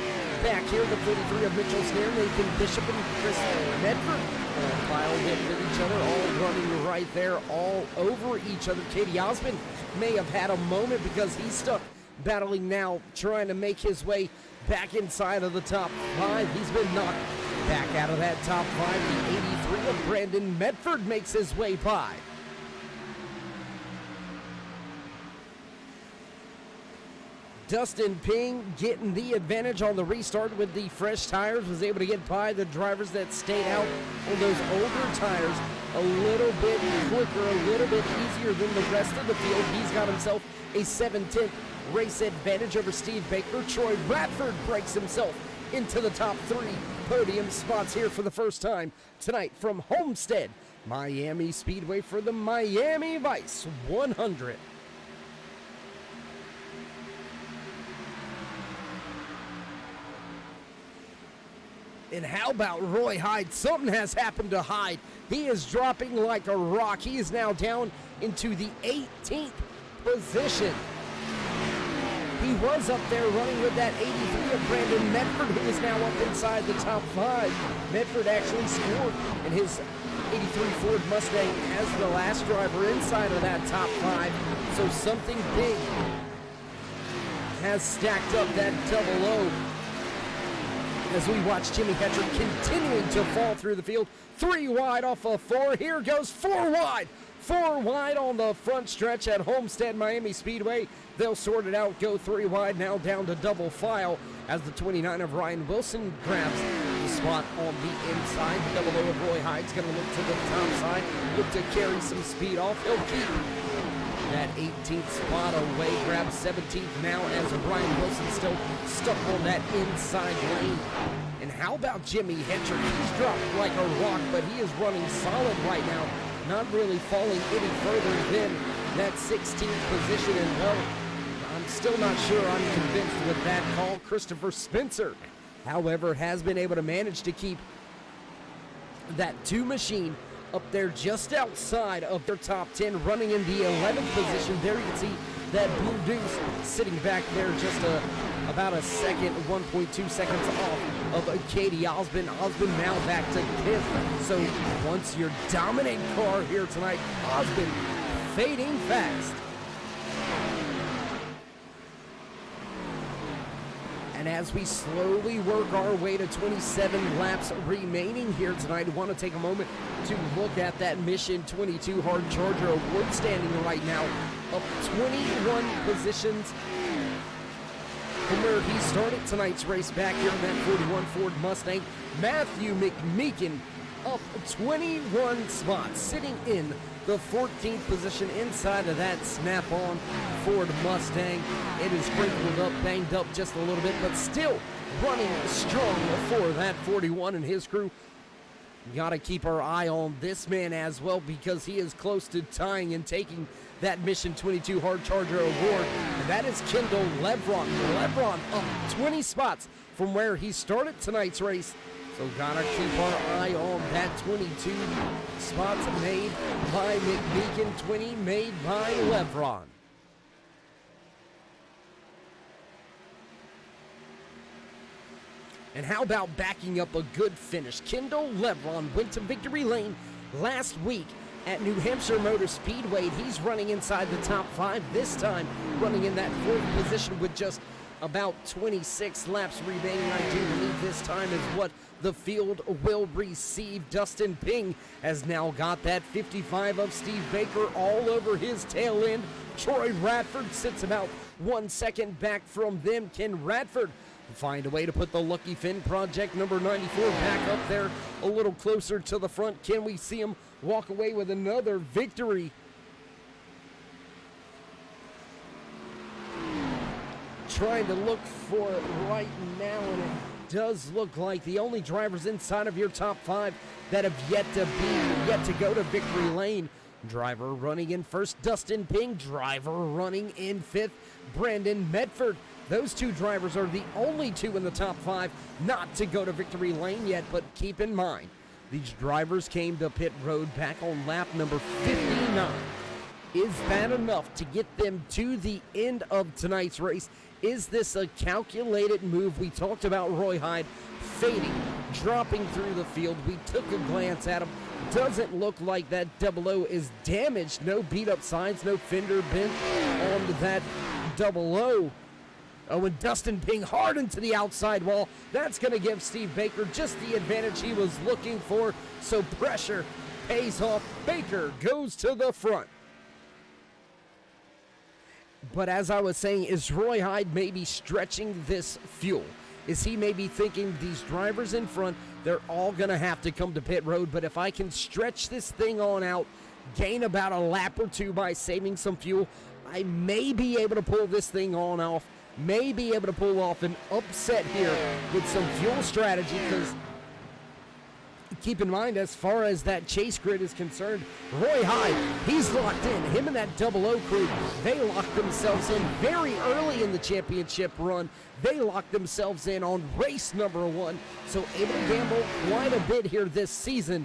here, the 43 of Mitchell Snare, Nathan Bishop and Chris Medford all piled in with each other, all running right there, all over each other. Katie Osmond may have had a moment because he's stuck battling now, trying to make his way back inside of the top 5. He's been knocked back out of that top 5. The 83 of Brandon Medford makes his way by. Dustin Ping getting the advantage on the restart with the fresh tires, was able to get by the drivers that stayed out on those older tires a little bit quicker, a little bit easier than the rest of the field. He's got himself a 7/10 race advantage over Steve Baker. Troy Bradford breaks himself into the top 3 podium spots here for the first time tonight from Homestead Miami Speedway for the Miami Vice 100. And how about Roy Hyde? Something has happened to Hyde. He is dropping like a rock. He is now down into the 18th position. He was up there running with that 83 of Brandon Medford, who is now up inside the top 5. Medford actually scored in his 83 Ford Mustang as the last driver inside of that top 5. So something big has stacked up that double O as we watch Jimmy Hetrick continuing to fall through the field. 3 wide off of 4. Here goes 4 wide. 4 wide on the front stretch at Homestead Miami Speedway. They'll sort it out, go 3 wide, now down to double file as the 29 of Ryan Wilson grabs the spot on the inside. The double O of Roy Hyde's going to look to the top side, look to carry some speed off. He'll keep that 18th spot away, grabs 17th now as Ryan Wilson still stuck on that inside lane. And how about Jimmy Hetrick? He's dropped like a rock, but he is running solid right now, not really falling any further than that 16th position. And well, I'm still not sure I'm convinced with that call. Christopher Spencer, however, has been able to manage to keep that 2 machine up there just outside of their top 10, running in the 11th position. There you can see that Blue Deuce sitting back there just about a second, 1.2 seconds off of Katie Osmond. Osmond now back to 5th. So once your dominant car here tonight, Osmond fading fast. And as we slowly work our way to 27 laps remaining here tonight, I want to take a moment to look at that Mission 22 Hard Charger award standing right now, up 21 positions from where he started tonight's race back here in that 41 Ford Mustang. Matthew McMeekin up 21 spots, sitting in the 14th position inside of that snap-on Ford Mustang. It is sprinkled up, banged up just a little bit, but still running strong for that 41 and his crew. Got to keep our eye on this man as well, because he is close to tying and taking that Mission 22 Hard Charger award, and that is Kendall Lebron. Lebron up 20 spots from where he started tonight's race. So gotta keep our eye on that 22 spots made by McMeekin, 20 made by Lebron. And how about backing up a good finish? Kendall Lebron went to victory lane last week at New Hampshire Motor Speedway. He's running inside the top 5 this time, running in that 4th position with just about 26 laps remaining. I do believe this time is what the field will receive. Dustin Ping has now got that 55 of Steve Baker all over his tail end. Troy Radford sits about 1 second back from them. Ken Radford find a way to put the Lucky Finn Project number 94 back up there a little closer to the front. Can we see him walk away with another victory? Trying to look for it right now, and it does look like the only drivers inside of your top 5 that have yet to go to victory lane. Driver running in first, Dustin Ping. Driver running in 5th, Brandon Medford. Those 2 drivers are the only 2 in the top 5 not to go to victory lane yet, but keep in mind, these drivers came to pit road back on lap number 59. Is that enough to get them to the end of tonight's race? Is this a calculated move? We talked about Roy Hyde fading, dropping through the field. We took a glance at him. Doesn't look like that double O is damaged. No beat up signs, no fender bent on that double O. Oh, and Dustin Ping hard into the outside wall. That's going to give Steve Baker just the advantage he was looking for. So pressure pays off. Baker goes to the front. But as I was saying, is Roy Hyde maybe stretching this fuel? Is he maybe thinking these drivers in front, they're all going to have to come to pit road, but if I can stretch this thing on out, gain about a lap or 2 by saving some fuel, I may be able to pull this thing on off, may be able to pull off an upset here with some fuel strategy, because keep in mind, as far as that chase grid is concerned, Roy Hyde, he's locked in. Him and that double O crew, they locked themselves in very early in the championship run. They locked themselves in on race number 1, so able to gamble quite a bit here this season.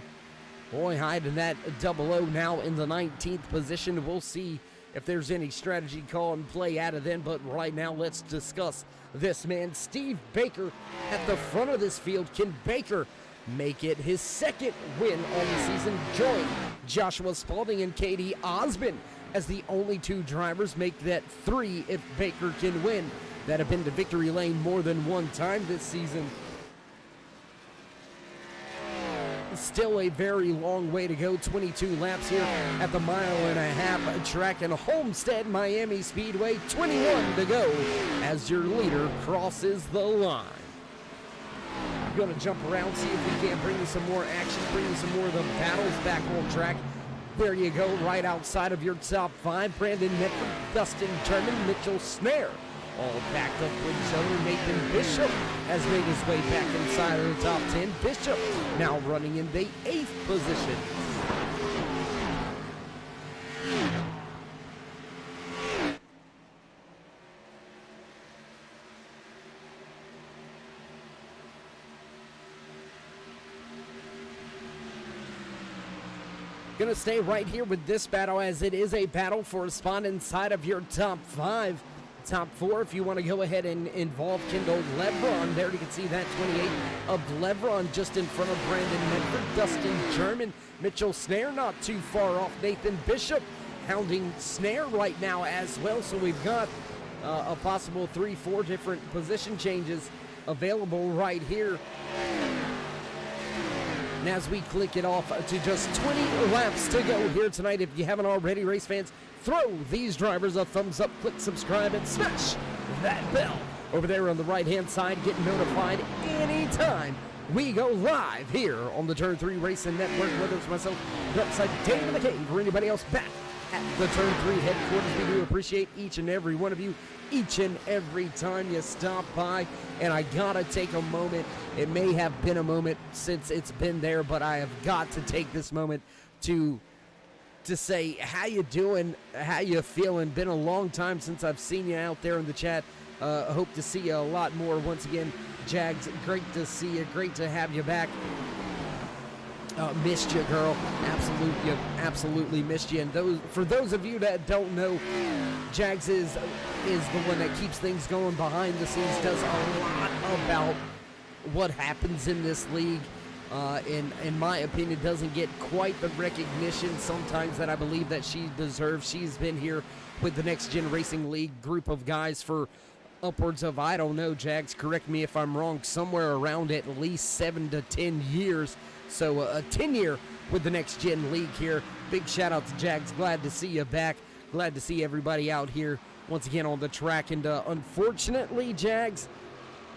Roy Hyde and that double O now in the 19th position. We'll see if there's any strategy call and play out of them, but right now let's discuss this man, Steve Baker, at the front of this field. Can Baker make it his second win on the season. Join Joshua Spalding and Katie Osmond as the only two drivers, make that 3 if Baker can win, that have been to victory lane more than one time this season. Still a very long way to go. 22 laps here at the 1.5-mile track in Homestead, Miami Speedway. 21 to go as your leader crosses the line. Going to jump around, see if we can't bring you some more action, bring you some more of the battles back on track. There you go, right outside of your top 5. Brandon Medford, Dustin German, Mitchell Snare, all backed up with each other. Nathan Bishop has made his way back inside of the top 10. Bishop now running in the 8th position. Gonna stay right here with this battle, as it is a battle for a spot inside of your top 5. Top 4, if you want to go ahead and involve Kendall Lebron. There you can see that 28 of Lebron just in front of Brandon Medford. Dustin German, Mitchell Snare not too far off. Nathan Bishop hounding Snare right now as well. So we've got a possible 3-4 different position changes available right here. And as we click it off to just 20 laps to go here tonight, if you haven't already, race fans, throw these drivers a thumbs up, click subscribe, and smash that bell over there on the right-hand side. Get notified anytime we go live here on the Turn 3 Racing Network. Whether it's myself, Darkside, Dave McCabe, or anybody else back at the Turn 3 headquarters, we do appreciate each and every one of you, each and every time you stop by. And I gotta take a moment. It may have been a moment since it's been there, but I have got to take this moment to say how you doing, how you feeling. Been a long time since I've seen you out there in the chat. Hope to see you a lot more. Once again, Jags, great to see you, great to have you back. Missed you, girl. Absolutely missed you. And for those of you that don't know, Jags is the one that keeps things going behind the scenes, does a lot about what happens in this league. In my opinion, doesn't get quite the recognition sometimes that I believe that she deserves. She's been here with the Next Gen Racing League group of guys for upwards of, I don't know, Jags, correct me if I'm wrong, somewhere around at least 7 to 10 years. So a 10-year with the Next Gen League here. Big shout out to Jags. Glad to see you back. Glad to see everybody out here once again on the track. And unfortunately, Jags,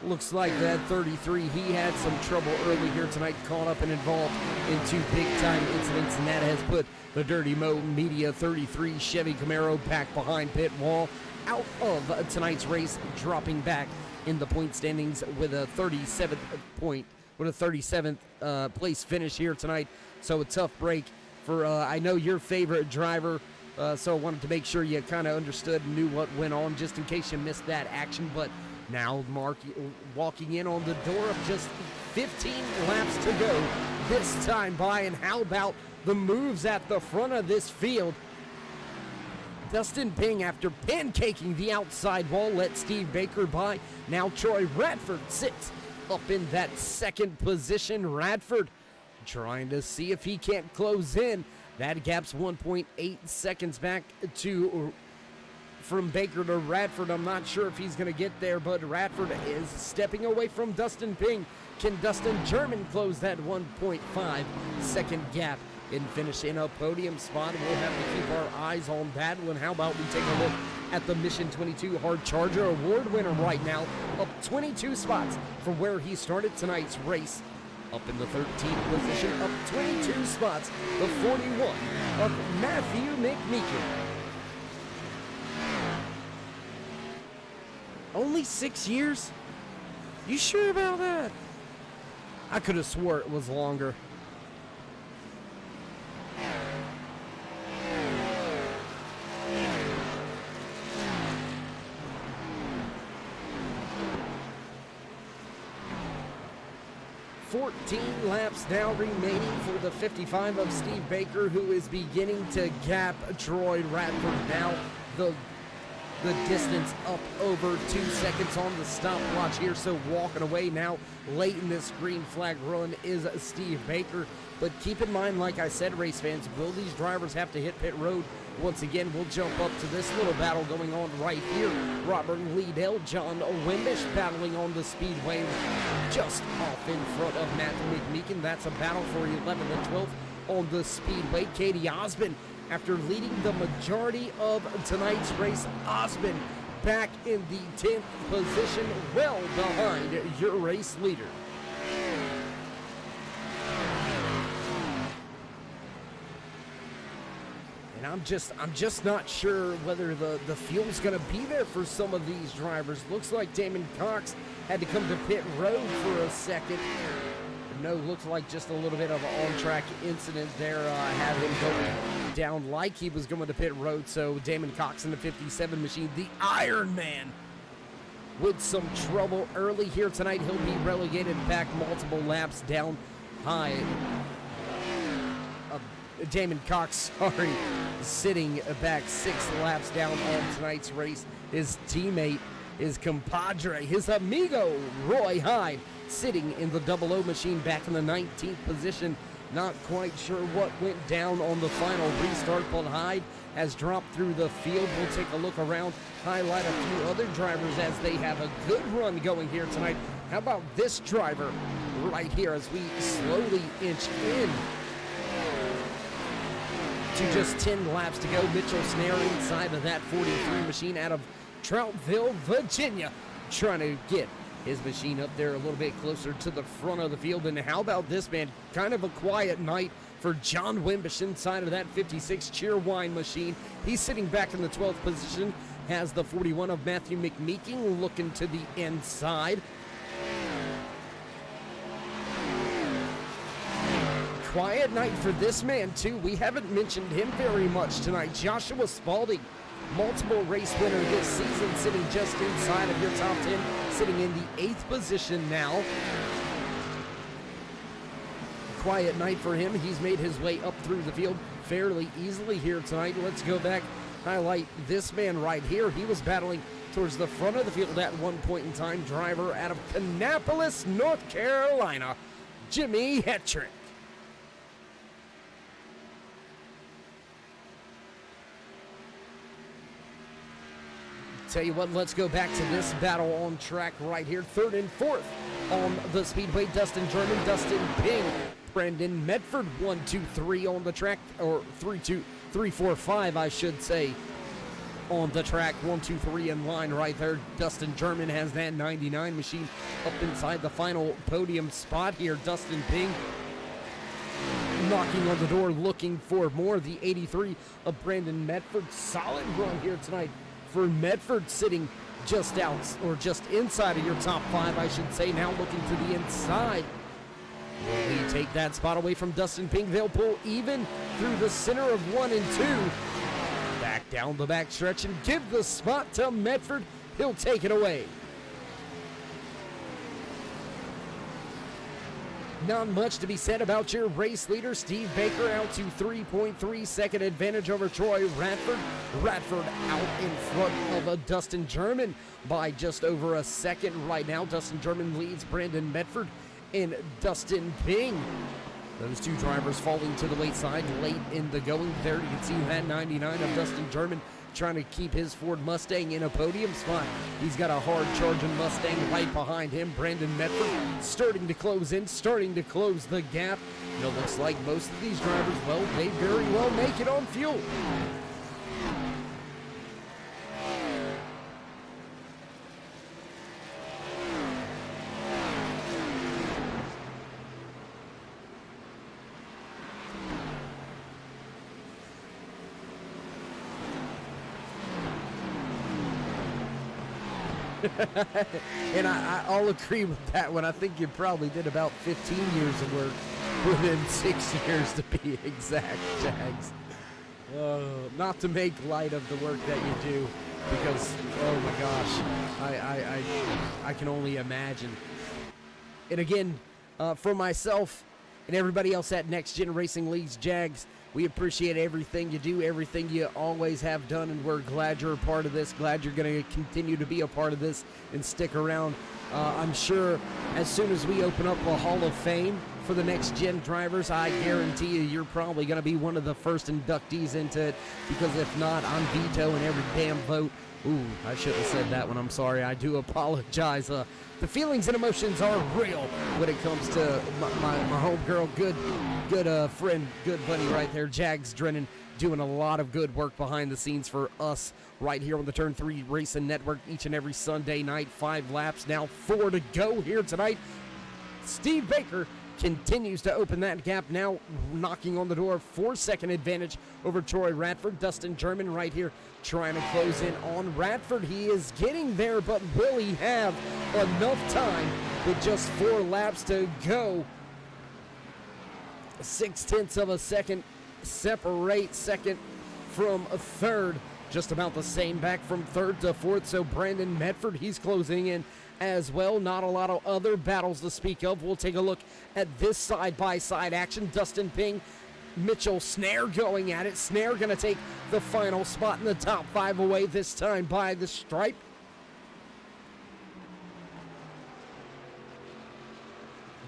looks like that 33, he had some trouble early here tonight, caught up and involved in 2 big-time incidents, and that has put the Dirty Mo Media 33 Chevy Camaro back behind pit wall, out of tonight's race, dropping back in the point standings with a 37th point, with a 37th place finish here tonight. So a tough break for, I know, your favorite driver. So I wanted to make sure you kind of understood and knew what went on, just in case you missed that action. But now Mark walking in on the door of just 15 laps to go this time by. And how about the moves at the front of this field? Dustin Ping, after pancaking the outside wall, let Steve Baker by. Now Troy Radford sits up in that second position. Radford trying to see if he can't close in. That gap's 1.8 seconds back to from Baker to Radford. I'm not sure if he's going to get there, but Radford is stepping away from Dustin Ping. Can Dustin German close that 1.5 second gap and finish in a podium spot? We'll have to keep our eyes on that one. How about we take a look at the Mission 22 Hard Charger Award winner right now, up 22 spots from where he started tonight's race. Up in the 13th position, up 22 spots, the 41 of Matthew McMeekin. Only 6 years? You sure about that? I could have swore it was longer. Laps now remaining for the 55 of Steve Baker, who is beginning to gap Troy Radford. Now the the distance up over 2 seconds on the stopwatch here. So walking away now late in this green flag run is Steve Baker. But keep in mind, like I said, race fans, will these drivers have to hit pit road? Once again, we'll jump up to this little battle going on right here. Robert Liddell, John Wimbish battling on the speedway just off in front of Matthew McMeekin. That's a battle for 11th and 12th on the speedway. Katie Osmond, after leading the majority of tonight's race, Osmond back in the 10th position, well behind your race leader. And I'm just not sure whether the fuel's going to be there for some of these drivers. Looks like Damon Cox had to come to pit road for a second. No, looks like just a little bit of an on-track incident there. Had him going down like he was going to pit road. So Damon Cox in the 57 machine, the Iron Man, with some trouble early here tonight. He'll be relegated back multiple laps down high. Damon Cox, sitting back 6 laps down on tonight's race. His teammate, his compadre, his amigo, Roy Hyde, sitting in the 00 machine back in the 19th position. Not quite sure what went down on the final restart, but Hyde has dropped through the field. We'll take a look around, highlight a few other drivers as they have a good run going here tonight. How about this driver right here as we slowly inch in to just 10 laps to go. Mitchell Snare inside of that 43 machine out of Troutville, Virginia, trying to get his machine up there a little bit closer to the front of the field. And how about this, man? Kind of a quiet night for John Wimbish inside of that 56 Cheerwine machine. He's sitting back in the 12th position, has the 41 of Matthew McMeeking looking to the inside. Quiet night for this man, too. We haven't mentioned him very much tonight. Joshua Spalding, multiple race winner this season, sitting just inside of your top 10, sitting in the 8th position now. Quiet night for him. He's made his way up through the field fairly easily here tonight. Let's go back, highlight this man right here. He was battling towards the front of the field at one point in time. Driver out of Kannapolis, North Carolina, Jimmy Hetrick. Tell you what, let's go back to this battle on track right here. 3rd and 4th on the speedway. Dustin German, Dustin Ping, Brendan Medford, 1, 2, 3 on the track, or 3, 2, 3, 4, 5, I should say, on the track. 1, 2, 3 in line right there. Dustin German has that 99 machine up inside the final podium spot here. Dustin Ping knocking on the door, looking for more. The 83 of Brandon Medford. Solid run here tonight for Medford, sitting just out, or just inside of your top 5, I should say. Now looking to the inside. Will he take that spot away from Dustin Ping? They'll pull even through the center of 1 and 2. Back down the back stretch and give the spot to Medford. He'll take it away. Not much to be said about your race leader, Steve Baker, out to 3.3 second advantage over Troy Radford. Radford out in front of Dustin German by just over a second right now. Dustin German leads Brandon Medford and Dustin Ping. Those two drivers falling to the wayside late in the going. There you can see that 99 of Dustin German trying to keep his Ford Mustang in a podium spot. He's got a hard charging Mustang right behind him. Brandon Medford starting to close in, starting to close the gap. And it looks like most of these drivers, well, they very well make it on fuel. And I'll agree with that one. I think you probably did about 15 years of work within 6 years to be exact, Jags. Not to make light of the work that you do, because, oh my gosh, I can only imagine. And again, for myself and everybody else at Next Gen Racing League's Jags, We appreciate everything you do, everything you always have done, and we're glad you're a part of this, glad you're going to continue to be a part of this and stick around. I'm sure as soon as we open up a Hall of Fame for the next gen drivers, I guarantee you you're probably going to be one of the first inductees into it, because if not, I'm vetoing every damn vote. Ooh, I shouldn't have said that one. I'm sorry. I do apologize. The feelings and emotions are real when it comes to my homegirl, good friend, good buddy right there, Jags Drennan, doing a lot of good work behind the scenes for us right here on the Turn 3 Racing Network each and every Sunday night. 5 laps, now 4 to go here tonight. Steve Baker continues to open that gap, now knocking on the door. 4-second advantage over Troy Radford. Dustin German right here trying to close in on Radford. He is getting there, but will he have enough time with just 4 laps to go? 0.6 of a second separate second from a third. Just about the same back from third to fourth. So Brandon Medford, he's closing in as well. Not a lot of other battles to speak of. We'll take a look at this side-by-side action. Dustin Ping, Mitchell Snare going at it. Snare going to take the final spot in the top 5 away, this time by the stripe.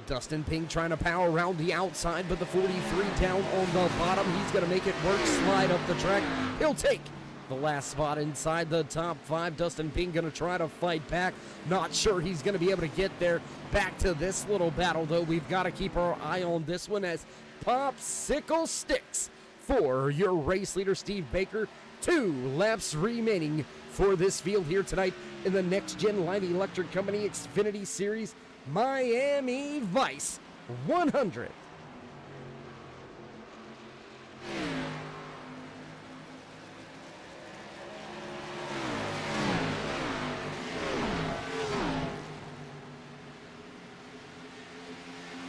Dustin Ping trying to power around the outside, but the 43 down on the bottom. He's going to make it work, slide up the track. He'll take the last spot inside the top 5. Dustin Ping going to try to fight back. Not sure he's going to be able to get there. Back to this little battle, though. We've got to keep our eye on this one as popsicle sticks for your race leader, Steve Baker. 2 laps remaining for this field here tonight in the Next Gen Light Electric Company Xfinity Series Miami Vice 100.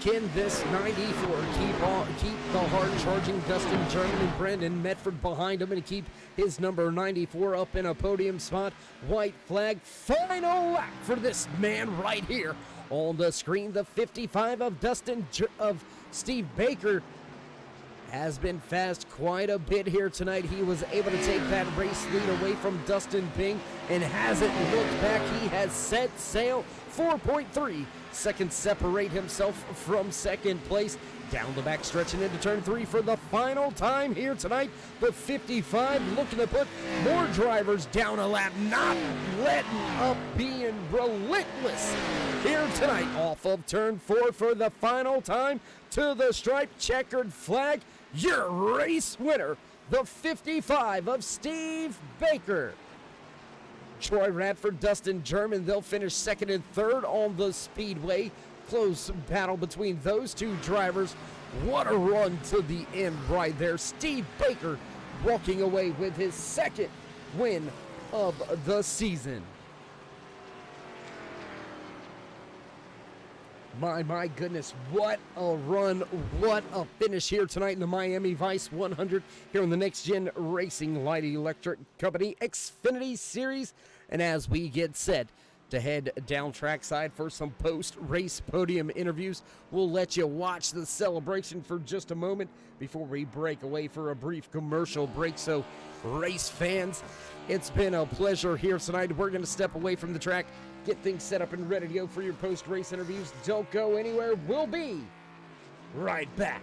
Can this 94 keep the hard-charging Dustin German and Brandon Medford behind him and keep his number 94 up in a podium spot? White flag, final lap for this man right here on the screen. The 55 of Steve Baker has been fast quite a bit here tonight. He was able to take that race lead away from Dustin Ping and hasn't looked back. He has set sail. 4.3 seconds separate himself from second place. Down the back stretch and into turn 3 for the final time here tonight. The 55 looking to put more drivers down a lap, not letting up, being relentless here tonight. Off of turn 4 for the final time to the stripe, checkered flag. Your race winner, the 55 of Steve Baker. Troy Radford, Dustin German, they'll finish second and third on the speedway. Close battle between those 2 drivers. What a run to the end right there. Steve Baker walking away with his 2nd win of the season. My goodness, what a run, what a finish here tonight in the Miami Vice 100 here on the Next Gen Racing Light Electric Company Xfinity Series. And as we get set to head down trackside for some post-race podium interviews, we'll let you watch the celebration for just a moment before we break away for a brief commercial break. So, race fans, it's been a pleasure here tonight. We're going to step away from the track, get things set up and ready to go for your post-race interviews. Don't go anywhere. We'll be right back.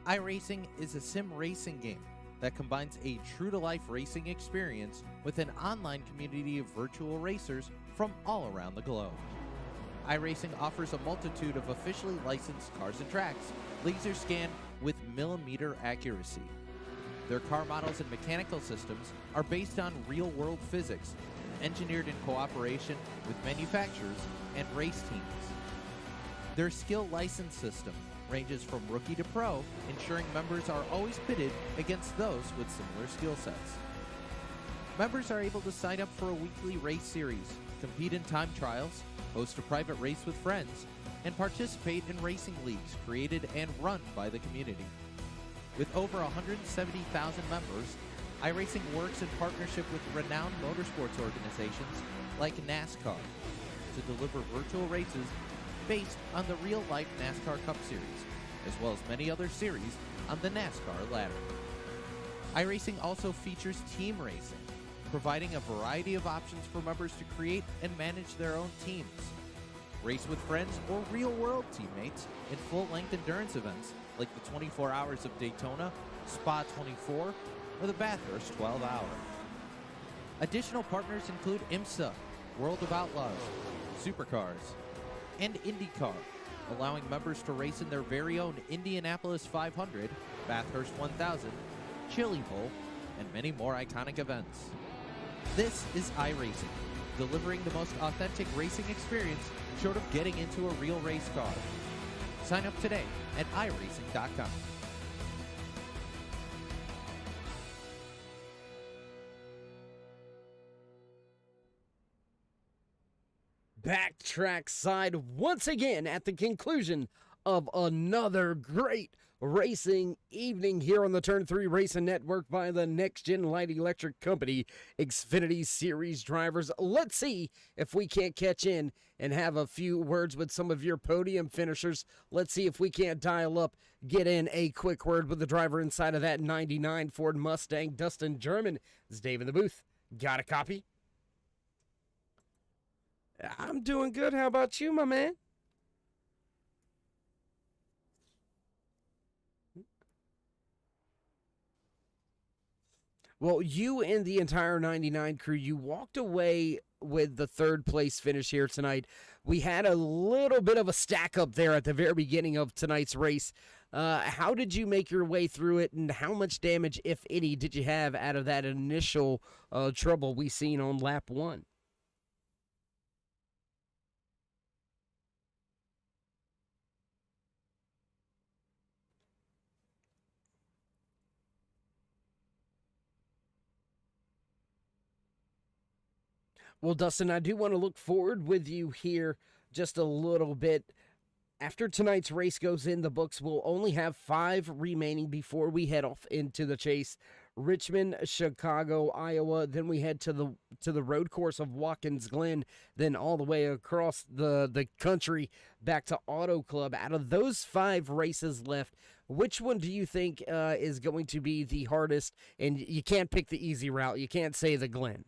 iRacing is a sim racing game that combines a true-to-life racing experience with an online community of virtual racers from all around the globe. iRacing offers a multitude of officially licensed cars and tracks, laser scanned with millimeter accuracy. Their car models and mechanical systems are based on real-world physics, engineered in cooperation with manufacturers and race teams. Their skill license system ranges from rookie to pro, ensuring members are always pitted against those with similar skill sets. Members are able to sign up for a weekly race series, compete in time trials, host a private race with friends, and participate in racing leagues created and run by the community. With over 170,000 members, iRacing works in partnership with renowned motorsports organizations like NASCAR to deliver virtual races based on the real-life NASCAR Cup Series, as well as many other series on the NASCAR ladder. iRacing also features team racing, providing a variety of options for members to create and manage their own teams. Race with friends or real-world teammates in full-length endurance events like the 24 Hours of Daytona, Spa 24, or the Bathurst 12 Hour. Additional partners include IMSA, World of Outlaws, Supercars, and IndyCar, allowing members to race in their very own Indianapolis 500, Bathurst 1000, Chili Bowl, and many more iconic events. This is iRacing, delivering the most authentic racing experience short of getting into a real race car. Sign up today at iRacing.com. Backtrack side once again at the conclusion of another great racing evening here on the Turn 3 Racing Network by the NEXTGEN Light Electric Company Xfinity Series drivers. Let's see if we can't catch in and have a few words with some of your podium finishers. Let's see if we can't dial up, get in a quick word with the driver inside of that 99 Ford Mustang, Dustin German. This is Dave in the booth. Got a copy? I'm doing good. How about you, my man? Well, you and the entire 99 crew, you walked away with the third place finish here tonight. We had a little bit of a stack up there at the very beginning of tonight's race. How did you make your way through it, and how much damage, if any, did you have out of that initial trouble we seen on lap one? Well, Dustin, I do want to look forward with you here just a little bit. After tonight's race goes in the books, we'll only have 5 remaining before we head off into the chase. Richmond, Chicago, Iowa. Then we head to the road course of Watkins Glen. Then all the way across the country back to Auto Club. Out of those 5 races left, which one do you think is going to be the hardest? And you can't pick the easy route. You can't say the Glen.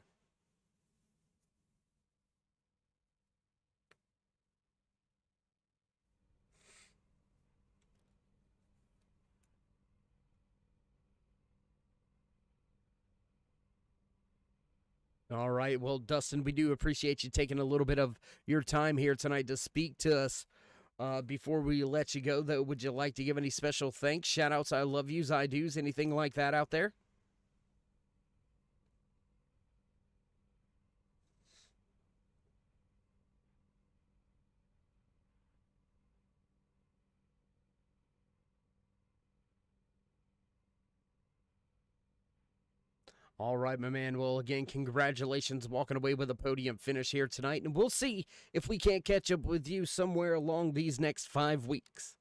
All right. Well, Dustin, we do appreciate you taking a little bit of your time here tonight to speak to us. Before we let you go, though, would you like to give any special thanks, shout-outs, I love yous, I do's, anything like that out there? All right, my man. Well, again, congratulations walking away with a podium finish here tonight, and we'll see if we can't catch up with you somewhere along these next 5 weeks.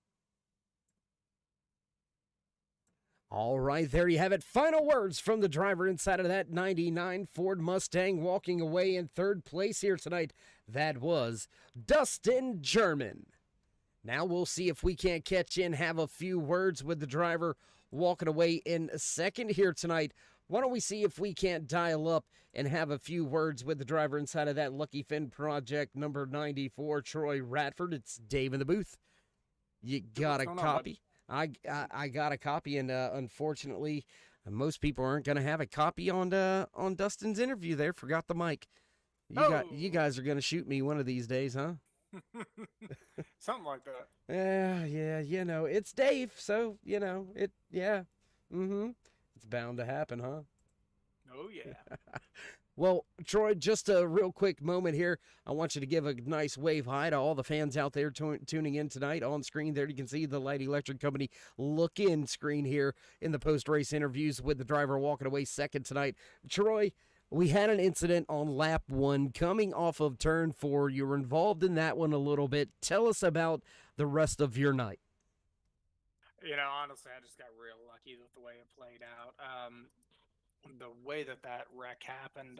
All right, there you have it. Final words from the driver inside of that 99 Ford Mustang walking away in third place here tonight. That was Dustin German. Now we'll see if we can't catch in, have a few words with the driver walking away in second here tonight. Why don't we see if we can't dial up and have a few words with the driver inside of that Lucky Finn Project number 94, Troy Radford. It's Dave in the booth. You got a copy? I got a copy, and unfortunately, And most people aren't going to have a copy on Dustin's interview there. Forgot the mic. You guys are going to shoot me one of these days, huh? Something like that. Yeah, it's Dave, so, yeah. It's bound to happen, huh? Oh, yeah. Well, Troy, just a real quick moment here. I want you to give a nice wave hi to all the fans out there tuning in tonight. On screen there, you can see the Light Electric Company look-in screen here in the post-race interviews with the driver walking away second tonight. Troy, we had an incident on lap 1 coming off of turn 4. You were involved in that one a little bit. Tell us about the rest of your night. Honestly, I just got real lucky with the way it played out. The way that wreck happened.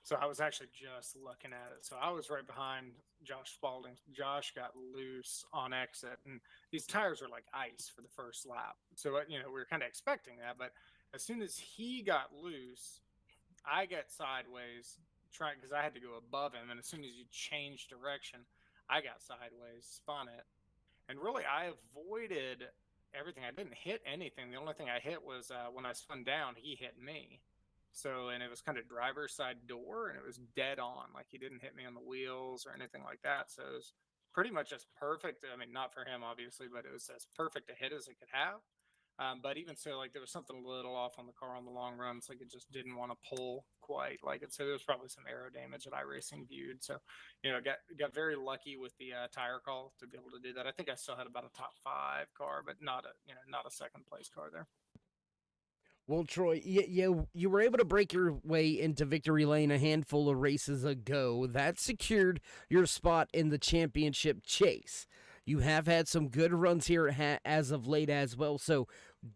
So I was actually just looking at it. So I was right behind Josh Spalding. Josh got loose on exit, and these tires were like ice for the first lap. So, we were kind of expecting that. But as soon as he got loose, I got sideways because I had to go above him. And as soon as you change direction, I got sideways, spun it. And really, I avoided everything. I didn't hit anything. The only thing I hit was when I spun down, he hit me. And it was kind of driver's side door, and it was dead on. Like, he didn't hit me on the wheels or anything like that. So it was pretty much as perfect. I mean, not for him, obviously, but it was as perfect a hit as it could have. But even so, like, there was something a little off on the car on the long runs. Like, it just didn't want to pull quite like it. So there was probably some aero damage that iRacing viewed. So, got very lucky with the tire call to be able to do that. I think I still had about a top 5 car, but not a second place car there. Well, Troy, you were able to break your way into victory lane a handful of races ago. That secured your spot in the championship chase. You have had some good runs here as of late as well. So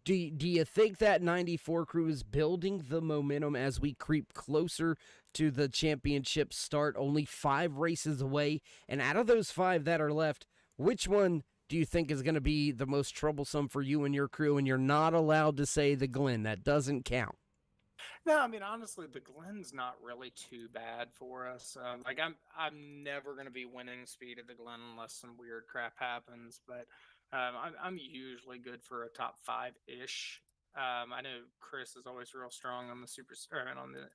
do you think that 94 crew is building the momentum as we creep closer to the championship start? Only 5 races away. And out of those 5 that are left, which one do you think is going to be the most troublesome for you and your crew? And you're not allowed to say the Glen. That doesn't count. No, I mean, honestly, the Glen's not really too bad for us. I'm never going to be winning speed at the Glen unless some weird crap happens. But I'm usually good for a top 5-ish. I know Chris is always real strong on the on the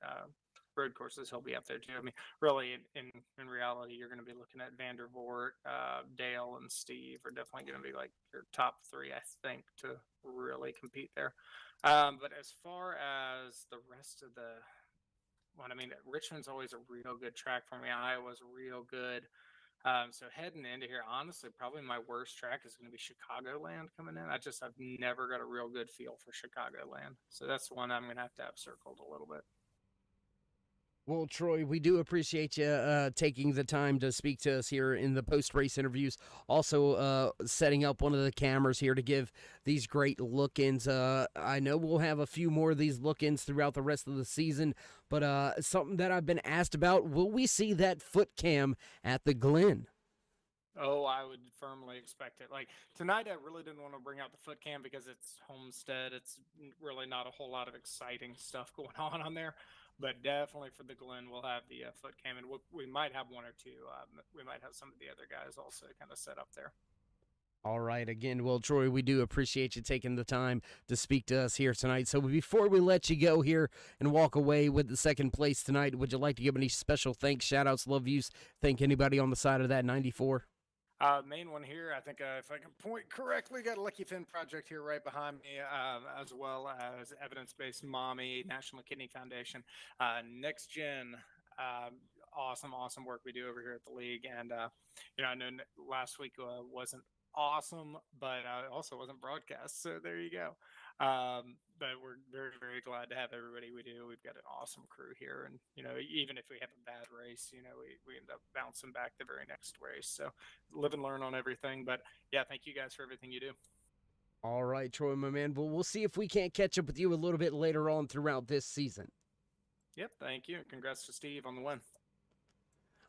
road courses. He'll be up there too. I mean, really, in reality, you're going to be looking at Vandervoort, Dale, and Steve are definitely going to be like your top 3, I think, to really compete there. But as far as the rest of Richmond's always a real good track for me. Iowa's real good. So heading into here, honestly, probably my worst track is going to be Chicagoland coming in. I've never got a real good feel for Chicagoland. So that's one I'm going to have circled a little bit. Well, Troy, we do appreciate you taking the time to speak to us here in the post-race interviews. Also, setting up one of the cameras here to give these great look-ins. I know we'll have a few more of these look-ins throughout the rest of the season, but something that I've been asked about, will we see that foot cam at the Glen? Oh, I would firmly expect it. Like, tonight, I really didn't want to bring out the foot cam because it's Homestead. It's really not a whole lot of exciting stuff going on there. But definitely for the Glen, we'll have the foot cam, and we might have 1 or 2. We might have some of the other guys also kind of set up there. All right. Again, well, Troy, we do appreciate you taking the time to speak to us here tonight. So before we let you go here and walk away with the second place tonight, would you like to give any special thanks, shout-outs, love yous, thank anybody on the side of that 94? Main one here, I think if I can point correctly, got a Lucky Finn Project here right behind me, as well as Evidence-Based Mommy, National Kidney Foundation, NEXTGEN, awesome work we do over here at the league. And, I know last week wasn't awesome, but also wasn't broadcast. So there you go. But we're very, very glad to have everybody we do. We've got an awesome crew here. And, even if we have a bad race, we end up bouncing back the very next race. So live and learn on everything. But yeah, thank you guys for everything you do. All right, Troy, my man. Well, we'll see if we can't catch up with you a little bit later on throughout this season. Yep. Thank you. Congrats to Steve on the win.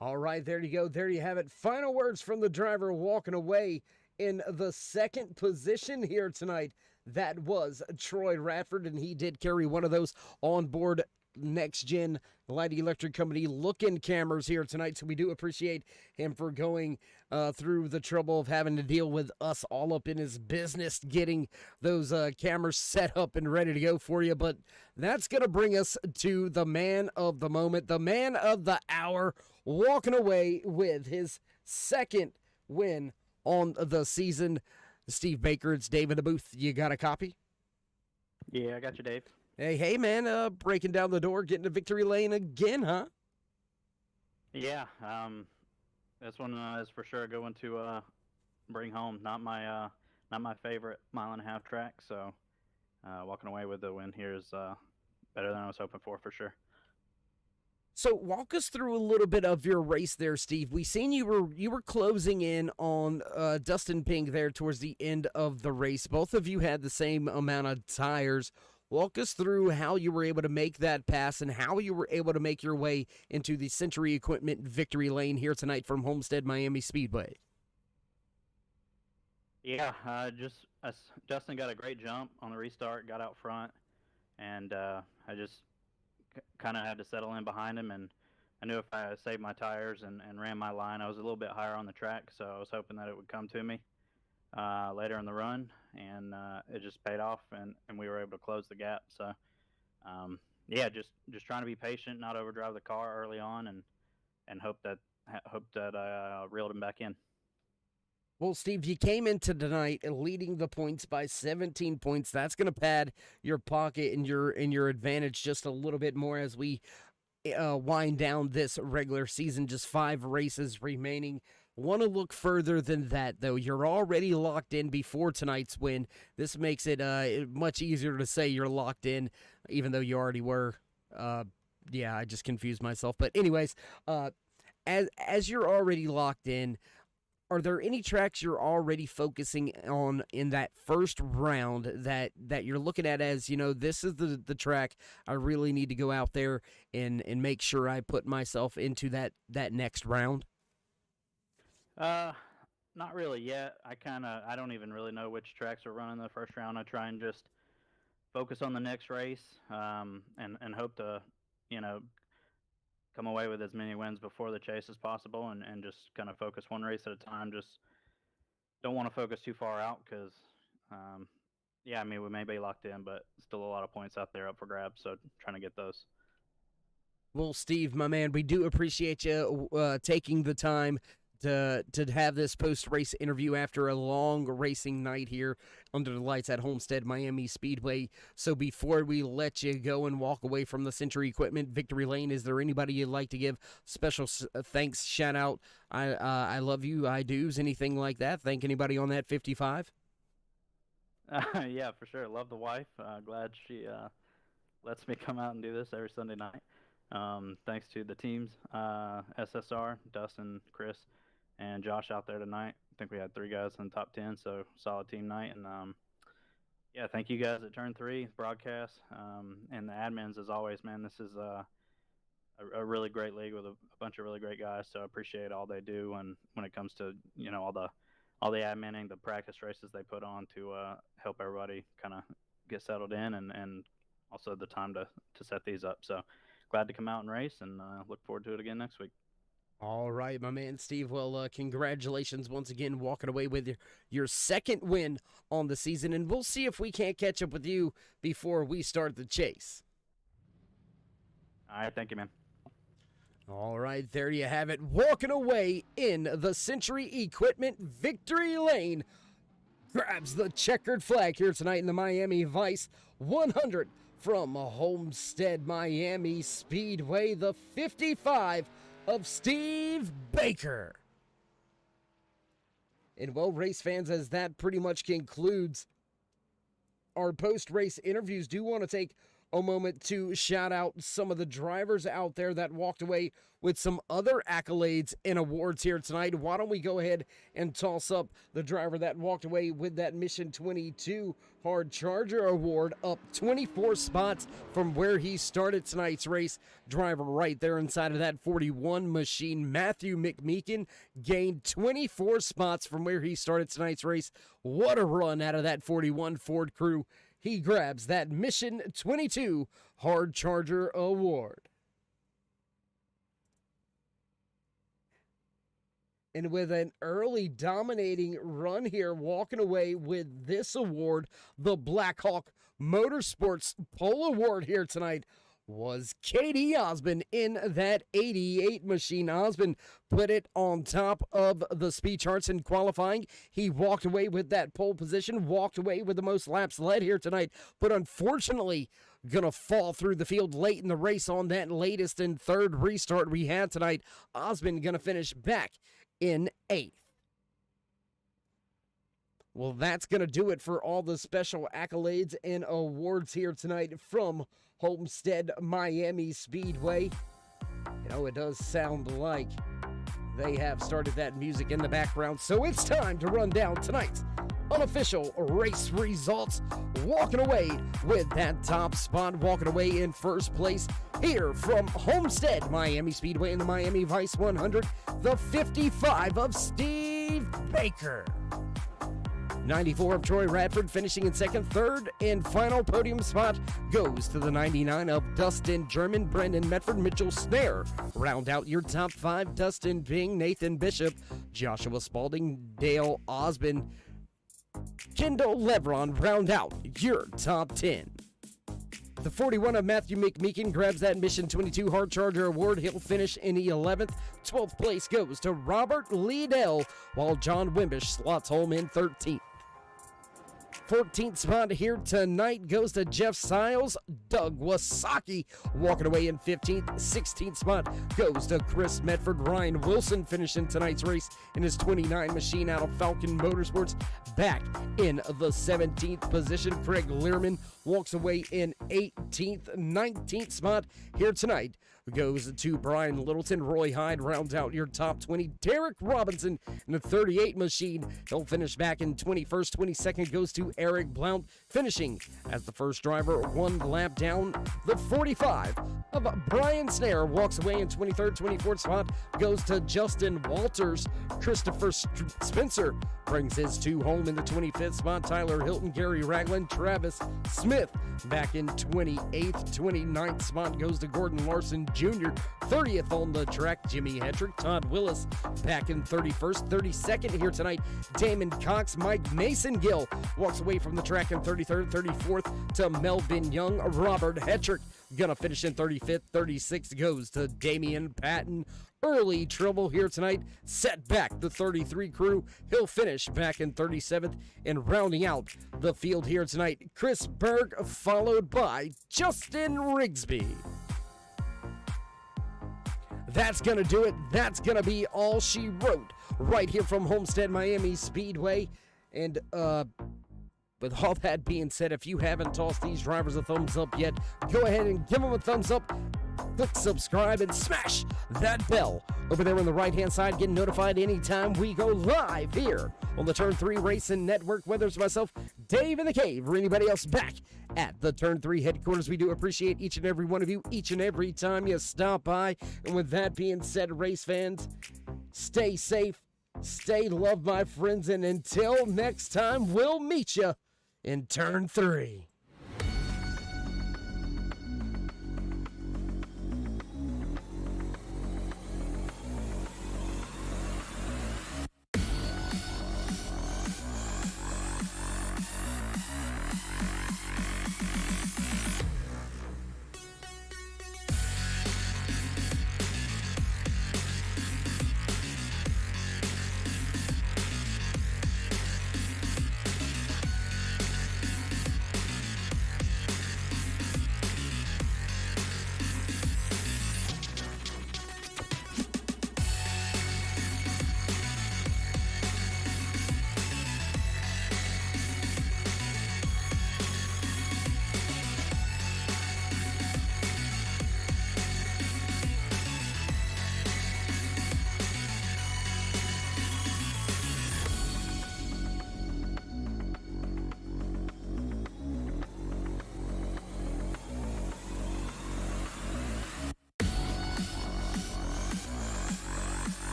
All right, there you go. There you have it. Final words from the driver walking away in the second position here tonight. That was Troy Radford, and he did carry one of those onboard Next Gen Light Electric Company look-in cameras here tonight, so we do appreciate him for going through the trouble of having to deal with us all up in his business, getting those cameras set up and ready to go for you. But that's going to bring us to the man of the moment, the man of the hour, walking away with his second win on the season. Steve Baker, it's Dave in the booth. You got a copy? Yeah, I got you, Dave. Hey, man, breaking down the door, getting to victory lane again, huh? Yeah, this one is for sure going to bring home. Not my favorite mile-and-a-half track, so walking away with the win here is better than I was hoping for sure. So walk us through a little bit of your race there, Steve. We seen you were closing in on Dustin Pink there towards the end of the race. Both of you had the same amount of tires. Walk us through how you were able to make that pass and how you were able to make your way into the Century Equipment victory lane here tonight from Homestead Miami Speedway. Yeah, Dustin got a great jump on the restart, got out front, and I just kind of had to settle in behind him, and I knew if I saved my tires and ran my line, I was a little bit higher on the track, so I was hoping that it would come to me later in the run, and it just paid off, and we were able to close the gap. So, yeah, just trying to be patient, not overdrive the car early on, and hope that I reeled him back in. Well, Steve, you came into tonight leading the points by 17 points. That's going to pad your pocket and your advantage just a little bit more as we wind down this regular season. Just 5 races remaining. Want to look further than that, though. You're already locked in before tonight's win. This makes it much easier to say you're locked in, even though you already were. Yeah, I just confused myself. But anyways, as you're already locked in, are there any tracks you're already focusing on in that first round that you're looking at as, this is the track I really need to go out there and make sure I put myself into that next round? Not really yet. I don't even really know which tracks are running the first round. I try and just focus on the next race, and hope to, come away with as many wins before the chase as possible, and just kind of focus one race at a time. Just don't want to focus too far out because, yeah, I mean, we may be locked in, but still a lot of points out there up for grabs, so trying to get those. Well, Steve, my man, we do appreciate you taking the time to have this post-race interview after a long racing night here under the lights at Homestead Miami Speedway. So before we let you go and walk away from the Century Equipment victory lane, is there anybody you'd like to give special thanks, shout out, I love you, I do's, anything like that? Thank anybody on that 55? Yeah, for sure. Love the wife. Glad she lets me come out and do this every Sunday night. Thanks to the teams, SSR, Dustin, Chris, and Josh out there tonight. I think we had 3 guys in the top 10, so solid team night. And yeah, thank you guys at Turn 3, broadcast, and the admins as always, man. This is a really great league with a bunch of really great guys, so I appreciate all they do. And when it comes to, all the adminning, the practice races they put on to help everybody kind of get settled in, and also the time to set these up. So glad to come out and race, and look forward to it again next week. All right, my man, Steve. Well, congratulations once again, walking away with your second win on the season, and we'll see if we can't catch up with you before we start the chase. All right, thank you, man. All right, there you have it. Walking away in the Century Equipment victory lane. Grabs the checkered flag here tonight in the Miami Vice 100 from Homestead Miami Speedway, the 55 of Steve Baker. And well, race fans, as that pretty much concludes our post-race interviews, do want to take a moment to shout out some of the drivers out there that walked away with some other accolades and awards here tonight. Why don't we go ahead and toss up the driver that walked away with that Mission 22 Hard Charger Award, up 24 spots from where he started tonight's race. Driver right there inside of that 41 machine, Matthew McMeekin, gained 24 spots from where he started tonight's race. What a run out of that 41 Ford crew. he grabs that Mission 22 Hard Charger Award. And with an early dominating run here, walking away with this award, the Blackhawk Motorsports Pole Award here tonight, was Katie Osmond in that 88 machine. Osmond put it on top of the speed charts in qualifying. He walked away with that pole position, walked away with the most laps led here tonight, but unfortunately gonna fall through the field late in the race on that latest and third restart we had tonight. Osmond gonna finish back in 8th. Well, that's going to do it for all the special accolades and awards here tonight from Homestead Miami Speedway. You know, it does sound like they have started that music in the background, so it's time to run down tonight's unofficial race results. Walking away with that top spot, walking away in first place here from Homestead Miami Speedway in the Miami Vice 100, the 55 of Steve Baker. 94 of Troy Radford finishing in second. Third and final podium spot goes to the 99 of Dustin German, Brendan Medford, Mitchell Snare. Round out your top 5, Dustin Bing, Nathan Bishop, Joshua Spalding, Dale Osmond, Kendall Levron round out your top 10. The 41 of Matthew McMeekin grabs that Mission 22 Hard Charger Award. He'll finish in the 11th. 12th place goes to Robert Liddell, while John Wimbish slots home in 13th. 14th spot here tonight goes to Jeff Siles. Doug Wasaki walking away in 15th. 16th spot goes to Chris Medford. Ryan Wilson finishing tonight's race in his 29 machine out of Falcon Motorsports. Back in the 17th position, Craig Learman walks away in 18th. 19th spot here tonight goes to Brian Littleton. Roy Hyde rounds out your top 20. Derek Robinson in the 38 machine. He'll finish back in 21st. 22nd goes to Eric Blount, finishing as the first driver, one lap down. The 45 of Brian Snare walks away in 23rd. 24th spot goes to Justin Walters. Christopher Spencer brings his 2 home in the 25th spot. Tyler Hilton, Gary Ragland, Travis Smith back in 28th. 29th spot goes to Gordon Larson Jr. 30th on the track, Jimmy Hedrick. Todd Willis back in 31st. 32nd here tonight, Damon Cox. Mike Mason-Gill walks away from the track in 33rd. 34th to Melvin Young. Robert Hetrick gonna finish in 35th. 36th goes to Damian Patton. Early trouble here tonight, set back the 33 crew. He'll finish back in 37th. And rounding out the field here tonight, Chris Berg, followed by Justin Rigsby. That's going to do it. That's going to be all she wrote right here from Homestead Miami Speedway. And with all that being said, if you haven't tossed these drivers a thumbs up yet, go ahead and give them a thumbs up. Click subscribe and smash that bell over there on the right-hand side. Get notified anytime we go live here on the Turn 3 Racing Network. Whether it's myself, Dave in the Cave, or anybody else back at the Turn 3 headquarters, we do appreciate each and every one of you, each and every time you stop by. And with that being said, race fans, stay safe, stay loved, my friends, and until next time, we'll meet you in Turn 3.